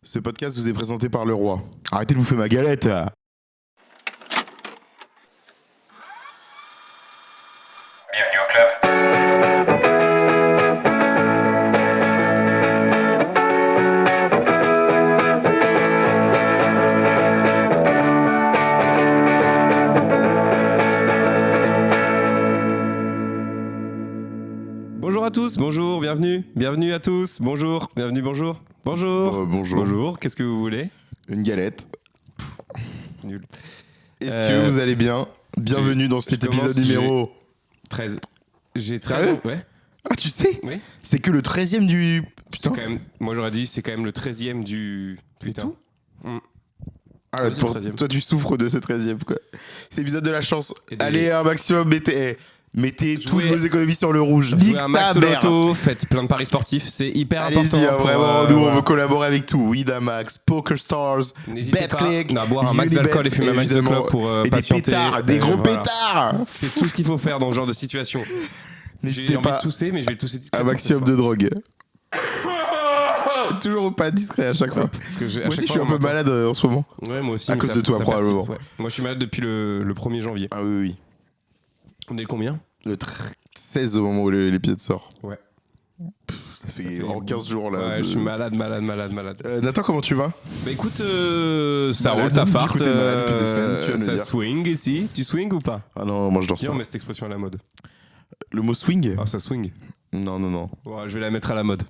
Ce podcast vous est présenté par le roi. Arrêtez de bouffer ma galette. Bienvenue au club. Bonjour à tous, bonjour, bienvenue à tous, bonjour, bienvenue, bonjour, bonjour, Bonjour. bonjour, qu'est-ce que vous voulez? Une galette. Nul. Est-ce que vous allez bien? Bienvenue dans cet je commence, épisode numéro... 13. J'ai 13 Sérieux ans, ouais. Ah, tu sais? Oui. C'est que le 13e du... Putain. Quand même, moi j'aurais dit c'est quand même le 13e du... C'est Putain. tout? Mm. Ah, là, Ouais, c'est pour- le 13e. toi, tu souffres de ce 13e, quoi. C'est l'épisode de la chance. Et des- Allez, un maximum, mettez toutes Jouez- vos économies sur le rouge. Jouez Nique un sa max au mère. loto, faites plein de paris sportifs, c'est hyper important. Allez-y, hein, pour, vraiment, nous, on voilà. veut collaborer avec tout. Winamax, PokerStars, N'hésitez pas BetClick, à boire un max Unibet, d'alcool et fumer un max de évidemment. clope pour Et des patienter. pétards, des gros Voilà. pétards. C'est tout ce qu'il faut faire dans ce genre de situation. J'ai N'hésitez envie pas de tousser, mais je vais le tousser un discrètement. maximum de drogue. Toujours pas discret à chaque fois. Parce que à Moi chaque aussi, je fois, suis un on peu m'entend. malade en ce moment. Ouais, moi aussi. À mais cause de toi, probablement. persiste, ouais. Moi, je suis malade depuis le 1er janvier. Ah oui, oui. On est le combien? Le 16 au moment où l'épisode sort. Ouais. Ça fait en 15 jours là. Ouais, je suis malade. Nathan, comment tu vas? Bah écoute, ça Malade, roule, ça du coup, farte. t'es malade depuis 2 semaines, tu viens de le ça dire. swing ici. Tu swing ou pas? Ah non, moi je danse Viens, on pas. met cette expression à la mode. Le mot swing? Ah, ça swing. Non, non, non. Ouais, je vais la mettre à la mode.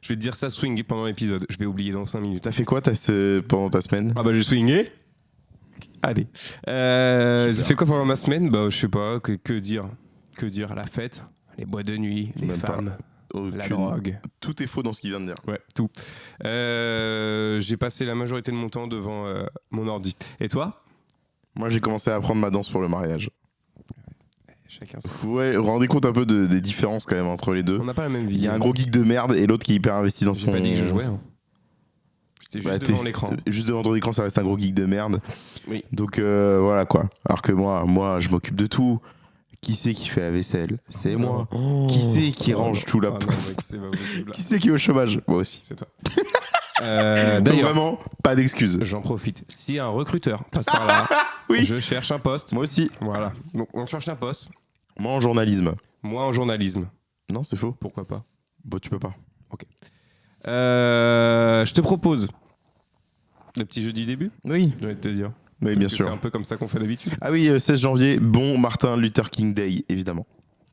Je vais te dire ça swing pendant l'épisode. Je vais oublier dans 5 minutes. T'as fait quoi pendant ta semaine? Ah bah j'ai swingé. Allez. J'ai fait quoi pendant ma semaine? Bah je sais pas, que dire? Que dire? La fête, les boîtes de nuit, les Même pas. femmes, la Aucune- drogue. Tout est faux dans ce qu'il vient de dire. Ouais, tout. J'ai passé la majorité de mon temps devant mon ordi. Et toi? Moi, j'ai commencé à apprendre ma danse pour le mariage. Chacun son... Ouais, vous vous rendez compte un peu des différences quand même entre les deux. On n'a pas la même vie. Il y a un gros geek de merde et l'autre qui est hyper investi dans J'ai son... pas dit que je jouais. Hein. J'étais juste Bah, devant t'es- l'écran. Juste devant ton écran, ça reste un gros geek de merde. Oui. Donc voilà quoi. Alors que moi, je m'occupe de tout. Qui c'est qui fait la vaisselle? C'est moi. Qui c'est qui range tout là? Ah non, mec, c'est pas possible. Qui c'est qui est au chômage? Moi aussi. C'est toi. Donc D'ailleurs, vraiment, pas d'excuses. j'en profite. Si un recruteur passe par là, Oui. je cherche un poste. Moi aussi. Voilà. Donc on cherche un poste. Moi en journalisme. Moi en journalisme. Non, c'est faux. Pourquoi pas? Bon, tu peux pas. Je te propose le petit jeu du début, Oui. j'ai envie de te dire. Oui, Parce bien que sûr. C'est un peu comme ça qu'on fait d'habitude. Ah oui, 16 janvier, bon Martin Luther King Day, évidemment.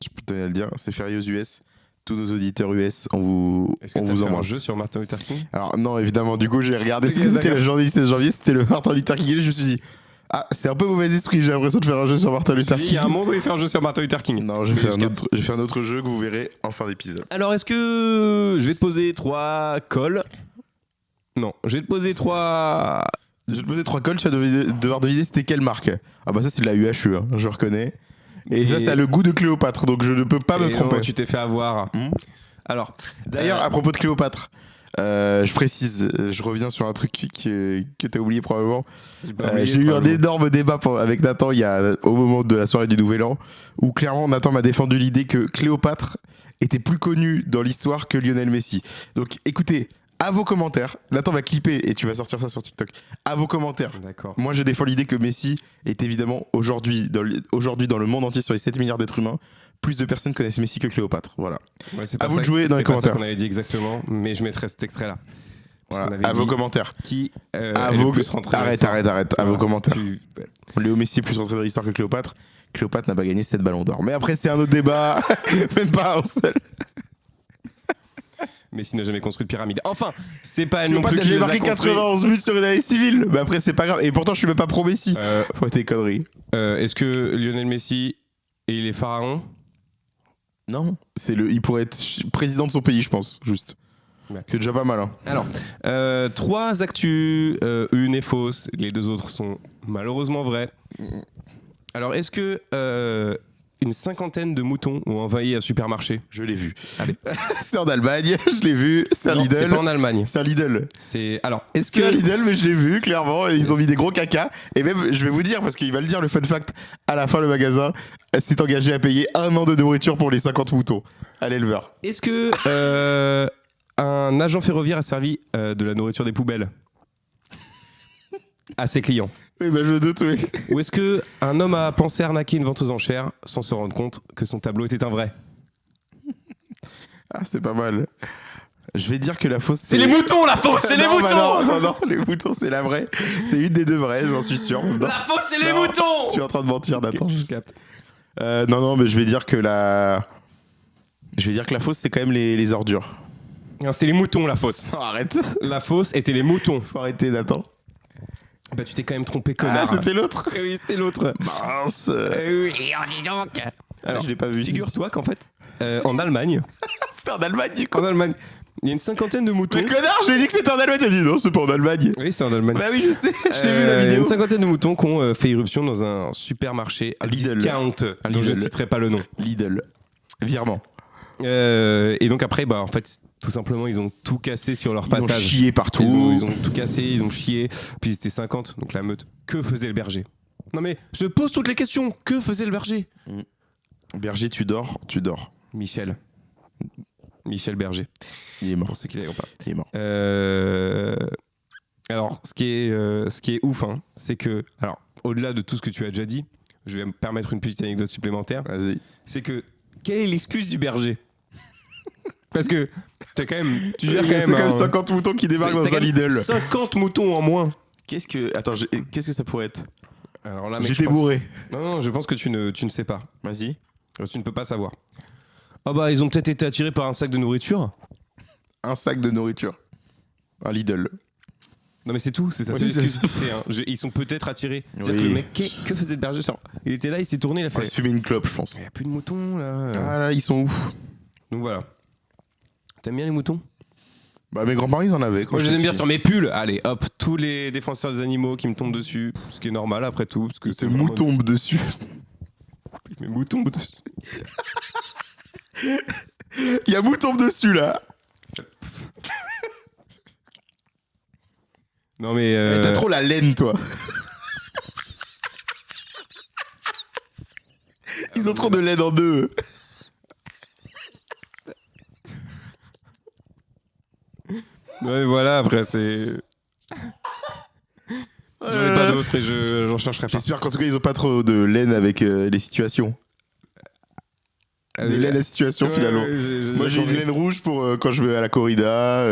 Je peux te le dire, c'est férié aux US. Tous nos auditeurs US, on vous Est-ce que tu as vous fait un embrasse. jeu sur Martin Luther King? Alors non, évidemment, du coup j'ai regardé ce Ok, que c'était d'accord. la journée du 16 janvier, c'était le Martin Luther King Day, je me suis dit, ah c'est un peu mauvais esprit, j'ai l'impression de faire un jeu sur Martin Luther Il King. y a un monde où il fait un jeu sur Martin Luther King. Non, j'ai Mais fait, je capte. j'ai fait un autre jeu que vous verrez en fin d'épisode. Alors, est-ce que je vais te poser 3 cols? Non, je vais te poser 3... Je vais te poser 3 cols, tu vas devoir deviner c'était quelle marque. Ah bah ça c'est de la UHU, hein, je reconnais. Et ça, ça a le goût de Cléopâtre, donc je ne peux pas me tromper. Tu t'es fait avoir. Hmm. Alors, D'ailleurs, à propos de Cléopâtre, je précise, je reviens sur un truc que tu as oublié probablement. J'ai eu un énorme débat avec Nathan au moment de la soirée du Nouvel An, où clairement Nathan m'a défendu l'idée que Cléopâtre était plus connue dans l'histoire que Lionel Messi. Donc écoutez, à vos commentaires, Nathan va clipper et tu vas sortir ça sur TikTok. À vos commentaires. D'accord. Moi, je défends l'idée que Messi est évidemment aujourd'hui dans le monde entier, sur les 7 milliards d'êtres humains, plus de personnes connaissent Messi que Cléopâtre. Voilà. Ouais, c'est À pas vous ça- de jouer dans les c'est pas commentaires. ça qu'on avait dit exactement, mais je mettrai cet extrait-là. Parce qu'on Voilà. avait À vos dit commentaires. Qui À est vos... le plus rentré dans Arrête, l'histoire. arrête. À vos Voilà. commentaires. Ouais. Léo Messi est plus rentré dans l'histoire que Cléopâtre. Cléopâtre n'a pas gagné 7 ballons d'or. Mais après, c'est un autre débat. Même pas un seul. Messi n'a jamais construit de pyramide. Enfin, c'est pas elle non Cléopâtre plus a qui les jamais a marqué construits. 91 buts sur une année civile. Mais après, c'est pas grave. Et pourtant, je suis même pas pro Messi. Faut tes conneries. Est-ce que Lionel Messi et il est pharaon? Non. Il pourrait être président de son pays, je pense. Juste. D'accord. C'est déjà pas mal. Hein. Alors, 3 actus, une est fausse, les 2 autres sont malheureusement vraies. Alors, est-ce que une 50aine de moutons ont envahi un supermarché? Je l'ai vu. Allez. C'est en Allemagne. Je l'ai vu. C'est un Non, Lidl. c'est pas en Allemagne. C'est un Lidl. Alors, est-ce C'est un que Lidl, mais je l'ai vu, clairement. Et ils ont mis des gros caca. Et même, je vais vous dire, parce qu'il va le dire, le fun fact, à la fin, le magasin s'est engagé à payer 1 an de nourriture pour les 50 moutons à l'éleveur. est-ce que un agent ferroviaire a servi de la nourriture des poubelles à ses clients? Oui, bah je doute, oui. Ou est-ce que un homme a pensé arnaquer une vente aux enchères sans se rendre compte que son tableau était un vrai? Ah, c'est pas mal. Je vais dire que la fausse, C'est les moutons, la fausse, c'est les Non, bah moutons. non, les moutons, c'est la vraie. C'est une des deux vraies, j'en suis sûr. Non. La fausse, c'est les Non, moutons. Tu es en train de mentir, Nathan. Ok, je juste. capte. Non, mais je vais dire que la fausse, c'est quand même les ordures. Non, c'est les moutons, la fausse. Oh, arrête. La fausse était les moutons. Faut arrêter, Nathan. Bah, tu t'es quand même trompé, connard. Ah, c'était l'autre. Eh oui, c'était l'autre. Mince. Oui, on dit donc. Alors, je l'ai pas vu. figure-toi qu'en fait, en Allemagne, C'était en Allemagne, du coup. il y a une cinquantaine de moutons. Mais connard, je lui ai dit que c'était en Allemagne. Il a dit non, c'est pas en Allemagne. Oui, c'est en Allemagne. Bah oui, je sais. Je t'ai vu la Il y a vidéo. une cinquantaine de moutons qui ont fait irruption dans un supermarché Lidl. discount, dont je ne Lidl. citerai pas le nom. Lidl. Virement. Et donc après, bah en fait, tout simplement, ils ont tout cassé sur leur Ils ont passage. chié partout. Ils ont tout cassé, ils ont chié. Puis c'était 50, donc la meute. Que faisait le berger? Non mais, je pose toutes les questions. Que faisait le berger? Berger, tu dors. Michel Berger, Il est mort. pour ceux qui ne l'avaient pas. Il est mort. Alors, ce qui est ouf, hein, c'est que, alors, au-delà de tout ce que tu as déjà dit, je vais me permettre une petite anecdote supplémentaire. Vas-y. C'est que, quelle est l'excuse du berger? Parce que tu gères C'est quand même un- 50 moutons qui débarquent t'as dans quand un même Lidl. 50 moutons en moins. Qu'est-ce que ça pourrait être? Alors là, mec, J'étais je pense- bourré. Non, je pense que tu ne sais pas. Vas-y. Tu ne peux pas savoir. Ah bah, ils ont peut-être été attirés par un sac de nourriture. Un sac de nourriture. Un Lidl. Non mais c'est tout, c'est ça. Oui, c'est c'est l'excuse. ça. Ils sont peut-être attirés. C'est-à-dire Oui. que le mec, que faisait le berger? Il était là, il s'est tourné, il a On va fait. se fumer une clope, je pense. Il n'y a plus de moutons là. Ah là, ils sont ouf. Donc voilà. T'aimes bien les moutons? Bah, mes grands-parents, ils en avaient. Moi je les aime bien sur mes pulls. Allez, hop, tous les défenseurs des animaux qui me tombent dessus. Ce qui est normal après tout. Parce que C'est vraiment- mouton dessus. Mes moutons dessus. Il y a mouton dessus, là. Non mais. T'as trop la laine, toi. Ils ont trop de laine en eux. Ouais, voilà, après c'est. J'en ai pas d'autres et j'en chercherai pas. J'espère qu'en tout cas, ils ont pas trop de laine avec les situations. Des laines à situation, finalement. Moi, j'ai une laine rouge pour quand je vais à la corrida.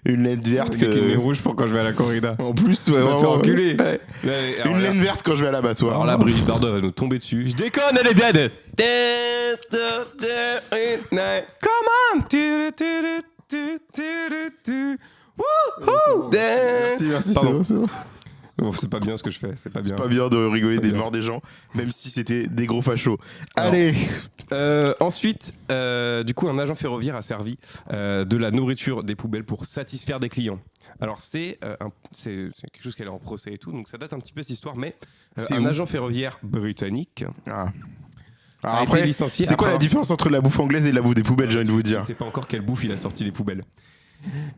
Une laine verte. Une laine rouge pour quand je vais à la corrida. En plus, ouais, On va te faire vraiment. enculer. Ouais. Alors Une là- laine verte quand je vais à l'abattoir. Alors là, Brigitte Bardot va nous tomber dessus. Je déconne, elle est dead. Dance to the night. Come on. Wouhou. Dance. Merci, c'est Pardon. bon, c'est bon. Bon, c'est pas bien ce que je fais, c'est pas bien. Pas bien de rigoler Pas des bien. morts des gens, même si c'était des gros fachos. Alors, Allez. Ensuite, du coup, un agent ferroviaire a servi de la nourriture des poubelles pour satisfaire des clients. Alors, c'est quelque chose qui est en procès et tout, donc ça date un petit peu cette histoire, mais C'est un où agent ferroviaire britannique Ah. a Alors été après, licencié. c'est quoi après la différence entre la bouffe anglaise et la bouffe des poubelles, j'ai envie de vous dire? Je sais pas encore quelle bouffe il a sorti des poubelles.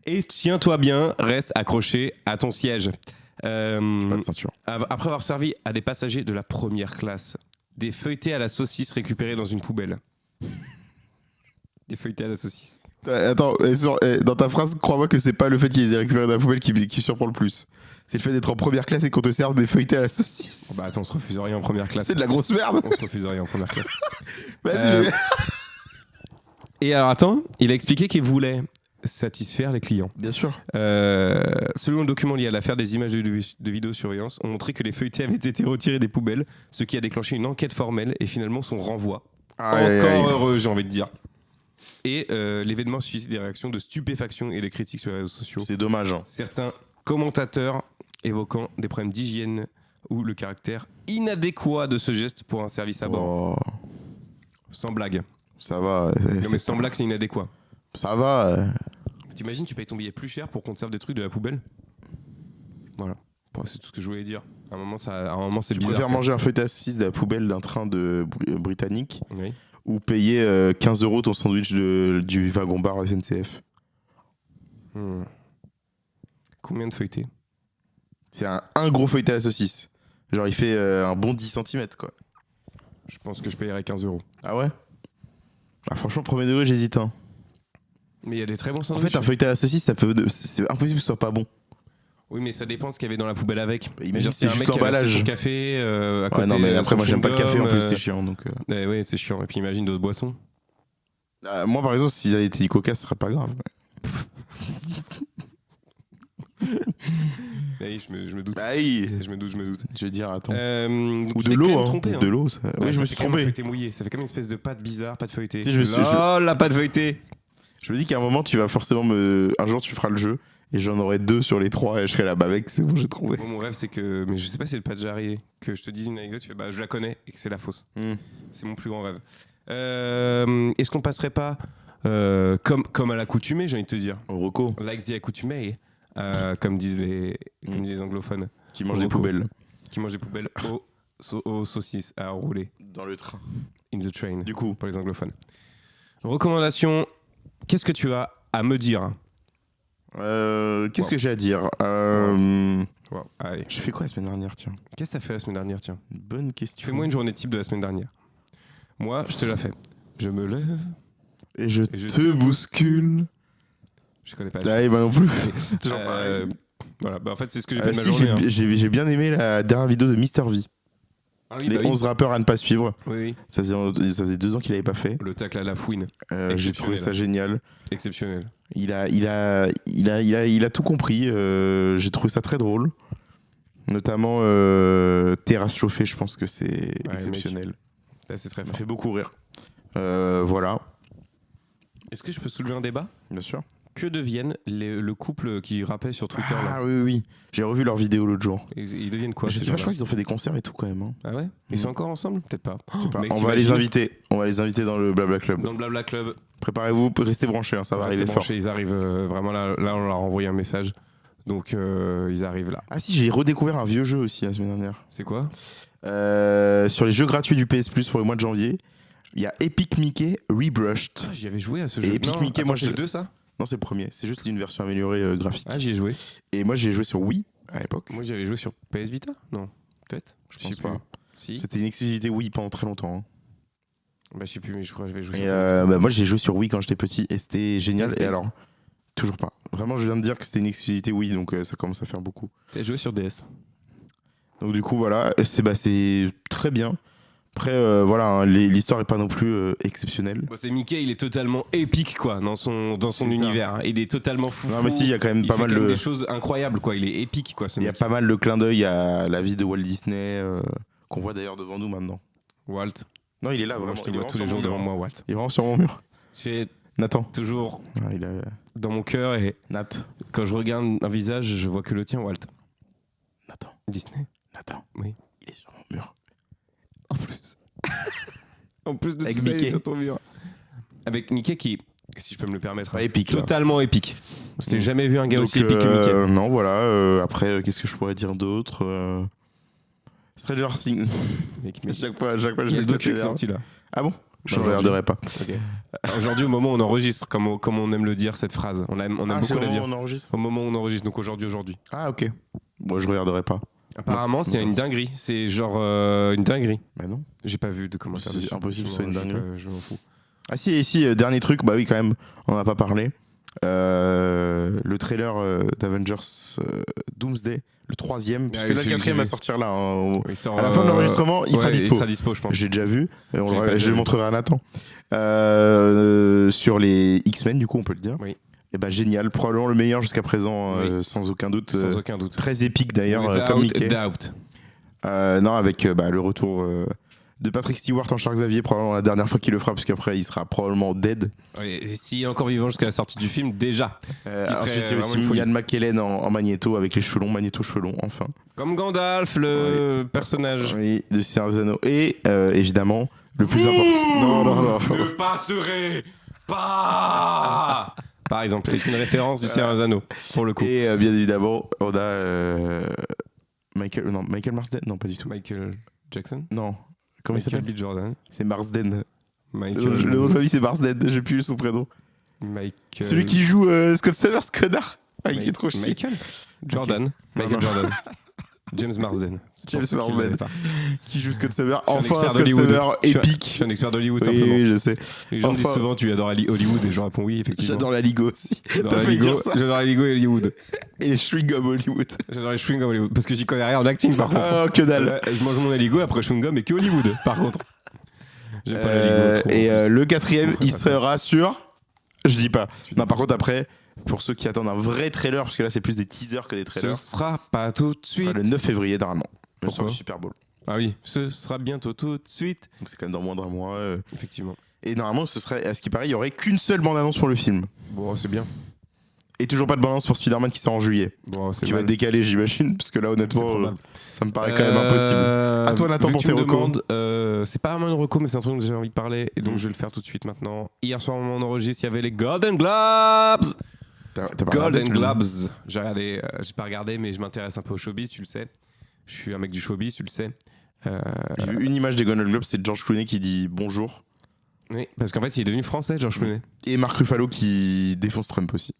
Et tiens-toi bien, reste accroché à ton siège. Pas de ceinture. Après avoir servi à des passagers de la première classe, des feuilletés à la saucisse récupérés dans une poubelle. Des feuilletés à la saucisse. Attends, dans ta phrase, crois-moi que c'est pas le fait qu'ils les aient récupérés dans la poubelle qui surprend le plus. C'est le fait d'être en première classe et qu'on te serve des feuilletés à la saucisse. Bah attends, on se refuse rien en première classe. C'est de la grosse merde. On se refuse rien en première classe. Vas-y, Et alors attends, il a expliqué qu'il voulait satisfaire les clients. Bien sûr. Selon le document lié à l'affaire, des images de vidéosurveillance ont montré que les feuilletés avaient été retirés des poubelles, ce qui a déclenché une enquête formelle et finalement son renvoi. Encore heureux, j'ai envie de dire. Et l'événement suscite des réactions de stupéfaction et des critiques sur les réseaux sociaux. C'est dommage. Hein. Certains commentateurs évoquant des problèmes d'hygiène ou le caractère inadéquat de ce geste pour un service à bord. Oh, Sans blague. ça va. Non mais sans blague, c'est inadéquat. Ça va. T'imagines, tu payes ton billet plus cher pour qu'on te serve des trucs de la poubelle? Voilà. Bon, c'est tout ce que je voulais dire. À un moment, c'est Je bizarre. préfère manger un feuilleté à saucisse de la poubelle d'un train de britannique Oui. ou payer 15 € ton sandwich du wagon-bar SNCF. Combien de feuilletés? C'est un gros feuilleté à la saucisse. Genre, il fait un bon 10 cm, quoi. Je pense que je payerais 15 €. Ah ouais? Ah, franchement, premier degré, j'hésite. Hein. Mais il y a des très bons En sandwichs. fait, un feuilleté à la saucisse, c'est impossible que ce soit pas bon. Oui, mais ça dépend ce qu'il y avait dans la poubelle avec. Imagine que C'est c'est un juste mec qui a versé l'emballage. son café à côté. Ouais, non, mais après, son moi, j'aime pas le café en chewing-gum, plus, c'est chiant. Donc, Oui, c'est chiant. Et puis imagine d'autres boissons. moi, par exemple, s'ils avaient été du coca, ce serait pas grave. Oui, je me doute. Bah oui. Je me doute. Je veux dire, attends. Donc Ou tu de t'es l'eau, quand même hein. trompé, Ou hein. de l'eau. Oui, Ouais, je me ça suis fait comme un trompé. feuilleté mouillé. Ça fait comme une espèce de pâte bizarre, pâte feuilletée. Tu sais, je me suis- Oh, la pâte feuilletée. Je me dis qu'à un moment, tu vas forcément un jour, tu feras le jeu et j'en aurai 2 sur les 3 et je serai là, bah mec, c'est bon, j'ai trouvé. Moi, mon rêve, c'est que. Mais je sais pas si c'est le pas déjà arrivé. Que je te dise une anecdote, tu fais bah je la connais et que c'est la fausse. C'est mon plus grand rêve. Est-ce qu'on passerait pas comme à l'accoutumée, j'ai envie de te dire. Au Rocco, Like the accoutumée, comme disent les anglophones. qui mange des Rocco. poubelles Qui mangent des poubelles aux saucisses à rouler. dans le train. In the train. Du coup, Pour les anglophones. Recommandation, qu'est-ce que tu as à me dire? qu'est-ce que j'ai à dire Wow. Allez. J'ai fait quoi la semaine dernière, tiens Qu'est-ce que t'as fait la semaine dernière, tiens? Bonne question. Fais-moi une journée type de la semaine dernière. Moi, je te la fais. Je me lève. Et je je te bouscule. Je connais pas. Ah, bah non plus. C'est toujours pareil. Voilà, bah en fait, c'est ce que j'ai fait de ma Si, journée. hein. j'ai bien aimé la dernière vidéo de Mr V. Ah oui, Les bah oui. 11 rappeurs à ne pas suivre. Oui, oui. Ça faisait 2 ans qu'il l'avait pas fait. Le tacle à la fouine. J'ai trouvé ça génial. Exceptionnel. Il a tout compris. J'ai trouvé ça très drôle. Notamment Terrasse chauffée, je pense que c'est Ouais, exceptionnel. Là, c'est très Ça m'a fort. fait beaucoup rire. Voilà, Est-ce que je peux soulever un débat? bien sûr. Que deviennent le couple qui rappait sur Twitter là? Ah oui. J'ai revu leur vidéo l'autre jour. Ils deviennent quoi Je ces sais pas, je gens-là? crois qu'ils ont fait des concerts et tout quand même. Hein. Ah ouais? Ils sont encore ensemble? Peut-être pas. Je sais pas. Mec, On va les t'imagines inviter. On va les inviter dans le Blabla Club. Dans le Blabla Club. Préparez-vous, restez branchés, hein, ça va Ouais, arriver c'est fort. branché, ils arrivent vraiment là, on leur a envoyé un message. Donc ils arrivent là. Ah si, j'ai redécouvert un vieux jeu aussi la semaine dernière. C'est quoi? Sur les jeux gratuits du PS Plus pour le mois de janvier, il y a Epic Mickey Rebrushed. Ah, j'y avais joué à ce Et jeu. Epic Non, Mickey, attends, moi, c'est je- le 2 ça? Non, c'est le premier. C'est juste une version améliorée graphique. Ah, j'y ai joué. Et moi, j'ai joué sur Wii à l'époque. Moi j'y avais joué sur PS Vita? Non. Peut-être? Je pense sais pas. plus. Si. C'était une exclusivité Wii pendant très longtemps. Hein. Bah je sais plus, mais je crois que je vais jouer Et sur PS Vita. moi, j'ai joué sur Wii quand j'étais petit et c'était génial. PSP. Et alors, toujours pas. Vraiment, je viens de dire que c'était une exclusivité Wii, donc ça commence à faire beaucoup. T'as joué sur DS. Donc du coup, voilà, c'est très bien. Après, voilà, hein, l'histoire est pas non plus exceptionnelle. Bon, c'est Mickey, il est totalement épique quoi dans son C'est ça. univers. Il est totalement fou. Non, mais si, il y a quand même Il pas fait mal quand même de. des choses incroyables quoi. Il est épique quoi ce Il y a mec. pas mal de clins d'œil à la vie de Walt Disney, qu'on voit d'ailleurs devant nous maintenant. Walt. Non, il est là, Moi, vraiment. je te il est vois vraiment tous les sur jours mon devant mur. moi Walt. Il est vraiment sur mon mur. Tu es Nathan. toujours Ah, il a... dans mon cœur et Nat. quand je regarde un visage, je vois que le tien Walt. Nathan. Disney. Nathan. Oui. Il est sur mon mur. En plus. En plus de Avec tout ça, il est Mickey. sur ton mur. Avec Mickey qui, si je peux me le permettre, Pas épique, là. totalement épique. J'ai jamais vu un gars Donc, aussi épique que Mickey. Non, voilà. Après, qu'est-ce que je pourrais dire d'autre Stranger Things. Mec, À chaque fois, il y a j'essaie le de docu qui est t'aider. sorti là. Ah bon Je ne Aujourd'hui. regarderai pas. Ok. Aujourd'hui, au moment où on enregistre, comme on aime le dire cette phrase, on aime beaucoup la dire. On enregistre. Au moment où on enregistre, donc aujourd'hui. Ah, ok. Bon, je regarderai pas. Apparemment, c'est une dinguerie. C'est genre une dinguerie. Bah non. J'ai pas vu de commentaires C'est dessus. impossible que ce soit une Je- dinguerie. Je m'en fous. Ah si, dernier truc, bah oui, quand même, on n'en a pas parlé. Le trailer d'Avengers Doomsday, le 3e, parce Ah que oui, là, le celui que 4e j'ai va vu. sortir là. Hein, Il sort, à la fin de l'enregistrement, il sera ouais, dispo. Il sera dispo, je pense. J'ai déjà vu, et Je l'ai pas je vu. le montrerai à Nathan. Sur les X-Men, du coup, on peut le dire. Oui. Et bah génial, probablement le meilleur jusqu'à présent, sans aucun doute. Sans aucun doute. Très épique d'ailleurs, Without comme Mickey. doubt. Non, avec le retour de Patrick Stewart en Charles Xavier, probablement la dernière fois qu'il le fera, puisqu'après il sera probablement dead. Ouais, et s'il est encore vivant jusqu'à la sortie du film, déjà. Ce qui serait Ensuite, il y a vraiment aussi une folie. Ian McKellen en Magneto avec les cheveux longs, Magneto cheveux longs, enfin. Comme Gandalf, le personnage. Oui, de Seigneur des Anneaux. Et évidemment, le plus important. Non. Ne passerai pas. Par exemple, c'est une référence du Seigneur des Anneaux, pour le coup. Et bien évidemment, on a Michael Marsden. Non, pas du tout. Michael Jackson. Non. Comment il Michael s'appelle B. Jordan. C'est Marsden. Michael. Le nom de famille, c'est Marsden. J'ai plus son prénom. Michael. Celui qui joue Scott Summers, connard. Ah, il est trop chiant. Michael Jordan. Ok. Michael Non, Jordan. James Marsden. James Marsden. Qui joue Scott Summer. Je suis un Enfin, expert Scott d'Hollywood. Summer Je épique. suis un expert d'Hollywood, Oui, simplement. je sais. Les gens me disent Enfin- souvent, tu adores Hollywood, et je réponds oui, effectivement. J'adore la Ligo aussi. J'adore T'as la failli Ligo, dire ça. j'adore la Ligo et Hollywood. Et les chewing-gum Hollywood. J'adore les chewing-gum Hollywood. Parce que j'y connais rien en acting, par contre. Ah, que dalle. Je mange mon Aligo, après chewing-gum et que Hollywood, par contre. J'aime pas la Ligo trop. Et en plus. le quatrième, Je il préfère ça. sera sur. Je dis pas. Tu Non, dis par contre, après, pour ceux qui attendent un vrai trailer, parce que là, c'est plus des teasers que des Ce trailers, sera pas tout de ce suite. sera le 9 février, normalement. Le soir Pourquoi du Super Bowl. Ah oui, ce sera bientôt tout de suite. Donc, c'est quand même dans moins d'un mois. Effectivement. Et normalement, ce serait, à ce qui paraît, il y aurait qu'une seule bande-annonce pour le film. Bon, c'est bien. Et toujours pas de bande-annonce pour Spider-Man qui sort en juillet. Bon, c'est Qui va mal. être décalé, j'imagine, parce que là, C'est honnêtement, probable. ça me paraît quand même impossible. À toi, Nathan, vu pour que tu tes me recos. demandes, c'est pas vraiment une reco, mais c'est un truc dont j'ai envie de parler, et donc je vais le faire tout de suite maintenant. Hier soir, au moment où on enregistre, il y avait les Golden Globes. T'as pas Golden regardé, tu Globes. J'ai regardé, j'ai pas regardé, mais je m'intéresse un peu au showbiz, tu le sais. Je suis un mec du showbiz, tu le sais. J'ai vu une image des Golden Globes, c'est George Clooney qui dit bonjour. Oui, parce qu'en fait, il est devenu français, George Clooney. Et Mark Ruffalo qui défonce Trump aussi.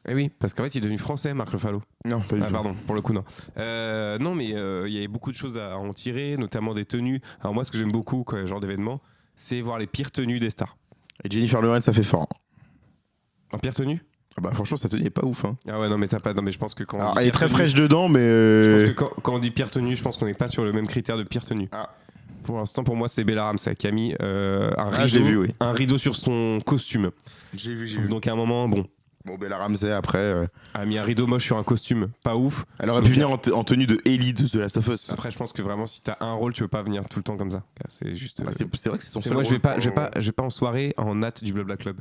Eh oui, parce qu'en fait, il est devenu français, Marc Ruffalo. Non, pas du Ah, tout. pardon, pour le coup, non. Non, mais il y avait beaucoup de choses à en tirer, notamment des tenues. Alors, moi, ce que j'aime beaucoup, quoi, ce genre d'événement, c'est voir les pires tenues des stars. Et Jennifer Lawrence, ça fait fort. En pire tenue Ah bah franchement, ça tenait pas ouf. Hein. Ah ouais, non, mais t'as pas. Non, mais je pense que quand. on Alors, dit elle est pire très tenue- fraîche dedans, mais. Je pense que quand on dit pire tenue, je pense qu'on n'est pas sur le même critère de pire tenue. Ah. Pour l'instant, pour moi, c'est Bella Ramsey qui a mis j'ai vu, oui. un rideau sur son costume. J'ai vu, Donc, à un moment, bon, Bon, Bella Ramsey, après. a mis un rideau moche sur un costume. Pas ouf. Elle aurait pu venir en tenue de Ellie de The Last of Us. Après, je pense que vraiment, si t'as un rôle, tu peux pas venir tout le temps comme ça. C'est juste. Ah, c'est vrai que c'est son C'est seul moi, rôle. je vais pas en soirée en natte du Blabla Club.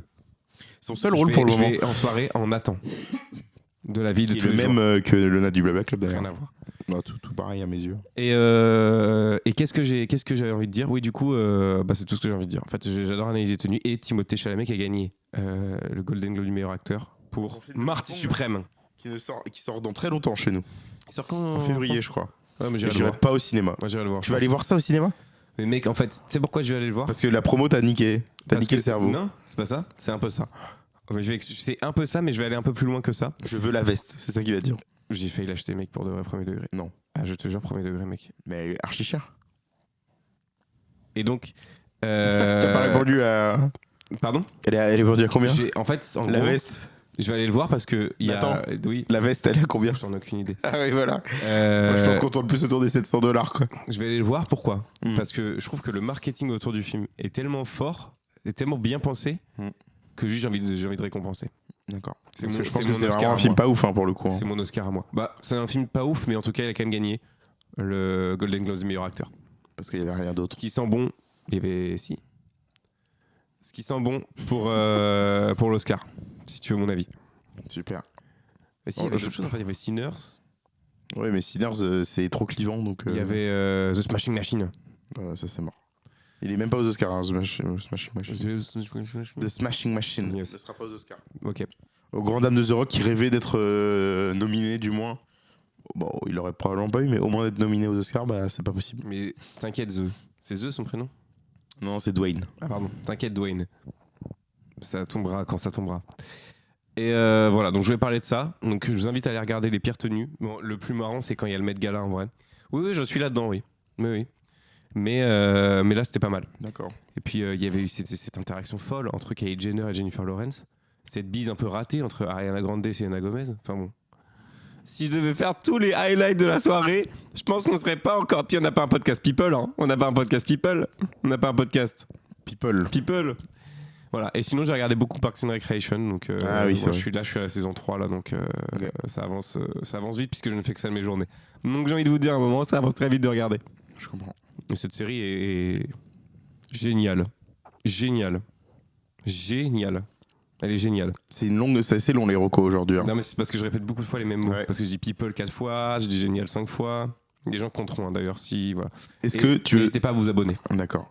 Son seul rôle pour le Je moment. vais en soirée en attend de la vie de Qui est tous le les même jours. que le Nat du Blabla Club Rien d'ailleurs. à voir. Non, tout pareil à mes yeux. Et qu'est-ce que j'avais envie de dire? Oui, du coup, c'est tout ce que j'ai envie de dire. En fait, j'adore analyser tenue. Et Timothée Chalamet qui a gagné le Golden Globe du meilleur acteur pour Marty Suprême. Qui sort dans très longtemps chez nous. Il sort quand En février, je crois. Ouais, mais Et j'irai le j'irai voir. pas au cinéma. Moi, j'irai le voir. Tu vas aller voir ça au cinéma? Mais mec, en fait, tu sais pourquoi je vais aller le voir? Parce que la promo t'a niqué. T'as Parce niqué le que- cerveau. Non, c'est pas ça. C'est un peu ça. Mais c'est un peu ça, mais je vais aller un peu plus loin que ça. Je veux la veste, c'est ça qu'il va dire. J'ai failli l'acheter, mec, pour de vrai premier degré. Non. Ah, je te jure, premier degré, mec. Mais archi cher. Et donc. T'as pas répondu à. Pardon? Elle est vendue à combien? En fait, en La gros, veste. je vais aller le voir parce que il y a. Attends. Oui, La veste, elle est à combien? j'en ai aucune idée. Ah oui, voilà. Moi, je pense qu'on tourne plus autour des $700, quoi. Je vais aller le voir. Pourquoi? Mm. Parce que je trouve que le marketing autour du film est tellement fort, est tellement bien pensé, Mm. que juste j'ai envie de récompenser. D'accord. C'est Parce mon- que je pense c'est que mon c'est Oscar vraiment un à film moi. pas ouf, hein, pour le coup. hein. C'est mon Oscar à moi. Bah, c'est un film pas ouf, mais en tout cas, il a quand même gagné le Golden Globe du meilleur acteur. Parce qu'il y avait rien d'autre. Ce qui sent bon, il y avait si. Ce qui sent bon pour l'Oscar, si tu veux mon avis. Super. Mais si, il y avait je- d'autres choses. En fait, il y avait Sinners, Oui, mais Sinners, c'est trop clivant, donc. il y avait The Smashing Machine. Ça, c'est mort. Il est même pas aux Oscars, hein, Smashing Machine. The Smashing Machine. Yes. Ne sera pas aux Oscars. Ok. Aux Grand Dames de The Rock qui rêvait d'être nominé, du moins. Bon, il aurait probablement pas eu, mais au moins d'être nominé aux Oscars, bah, c'est pas possible. Mais t'inquiète, c'est The son prénom? Non, c'est Dwayne. Ah pardon, t'inquiète Dwayne. Ça tombera quand ça tombera. Et voilà, donc je vais parler de ça. Donc je vous invite à aller regarder les pires tenues. Bon, le plus marrant, c'est quand il y a le Met Gala en vrai. Oui, je suis là-dedans, oui. Oui. Mais là, c'était pas mal. D'accord. Et puis il y avait eu cette interaction folle entre Kylie Jenner et Jennifer Lawrence. Cette bise un peu ratée entre Ariana Grande et Selena Gomez. Enfin bon. Si je devais faire tous les highlights de la soirée, je pense qu'on serait pas encore. Puis on n'a pas un podcast People, hein. On n'a pas un podcast People. On n'a pas un podcast People. Voilà. Et sinon, j'ai regardé beaucoup Parks and Recreation. Donc, Ah oui, c'est moi, vrai. je suis à la saison 3 là, donc Ok. ça avance vite puisque je ne fais que ça de mes journées. Donc j'ai envie de vous dire à un moment, ça avance très vite de regarder. Je comprends. Et cette série est géniale. Géniale. Elle est géniale. C'est assez long les recos aujourd'hui. hein. Non, mais c'est parce que je répète beaucoup de fois les mêmes mots. Ouais. Parce que je dis people 4 fois, je dis génial 5 fois. Les gens compteront hein, d'ailleurs si. Voilà. Est-ce Et que tu veux. n'hésitez pas à vous abonner. D'accord.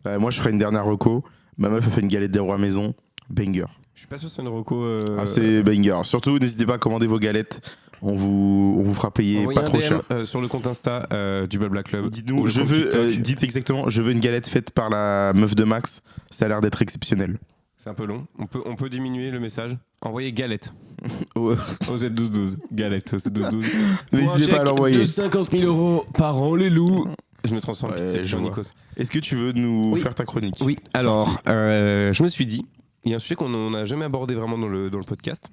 Moi, je ferai une dernière reco. Ma meuf a fait une galette des rois maison. Banger. Je suis pas sûr que ce soit une reco. C'est banger. Surtout, n'hésitez pas à commander vos galettes. On vous fera payer envoyez pas un trop DM, cher. sur le compte Insta du Blabla Club. ou Dites-nous, le je compte veux, TikTok. dites exactement, je veux une galette faite par la meuf de Max. Ça a l'air d'être exceptionnel. C'est un peu long. On peut diminuer le message. Envoyez galette. Au Z1212. Galette, au Z1212. N'hésitez pas à l'envoyer. De 50 000 € par an, les loups. Je me transforme Ouais, en vois. Nikos. Est-ce que tu veux nous Oui. faire ta chronique? Oui, C'est alors, parti. je me suis dit, il y a un sujet qu'on n'a jamais abordé vraiment dans le podcast.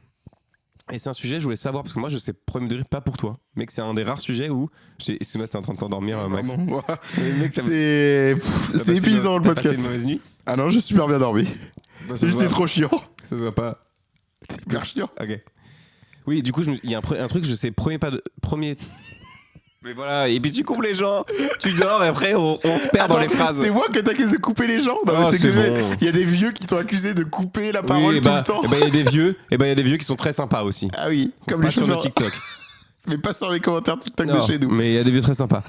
Et c'est un sujet, je voulais savoir, parce que moi, je sais premier degré, pas pour toi, mais que c'est un des rares sujets où. Excuse-moi, t'es en train de t'endormir, Max. Pardon, moi. Mais mec, C'est épuisant le T'as passé podcast. une mauvaise nuit. Ah non, j'ai super bien dormi. C'est juste c'est trop chiant. Ça se voit pas. C'est hyper chiant. Ok. Oui, du coup, il y a un truc, je sais, premier. Mais voilà, et puis tu coupes les gens, tu dors et après on se perd dans les phrases. C'est moi que t'accuses de couper les gens. Non, Oh, mais c'est que bon. il y a des vieux qui t'ont accusé de couper la parole Oui, tout le temps. il y a des vieux qui sont très sympas aussi. Ah oui, comme Pas les sur le chauffeurs. TikTok. Mais pas sur les commentaires TikTok de Non, chez nous. mais il y a des vieux très sympas.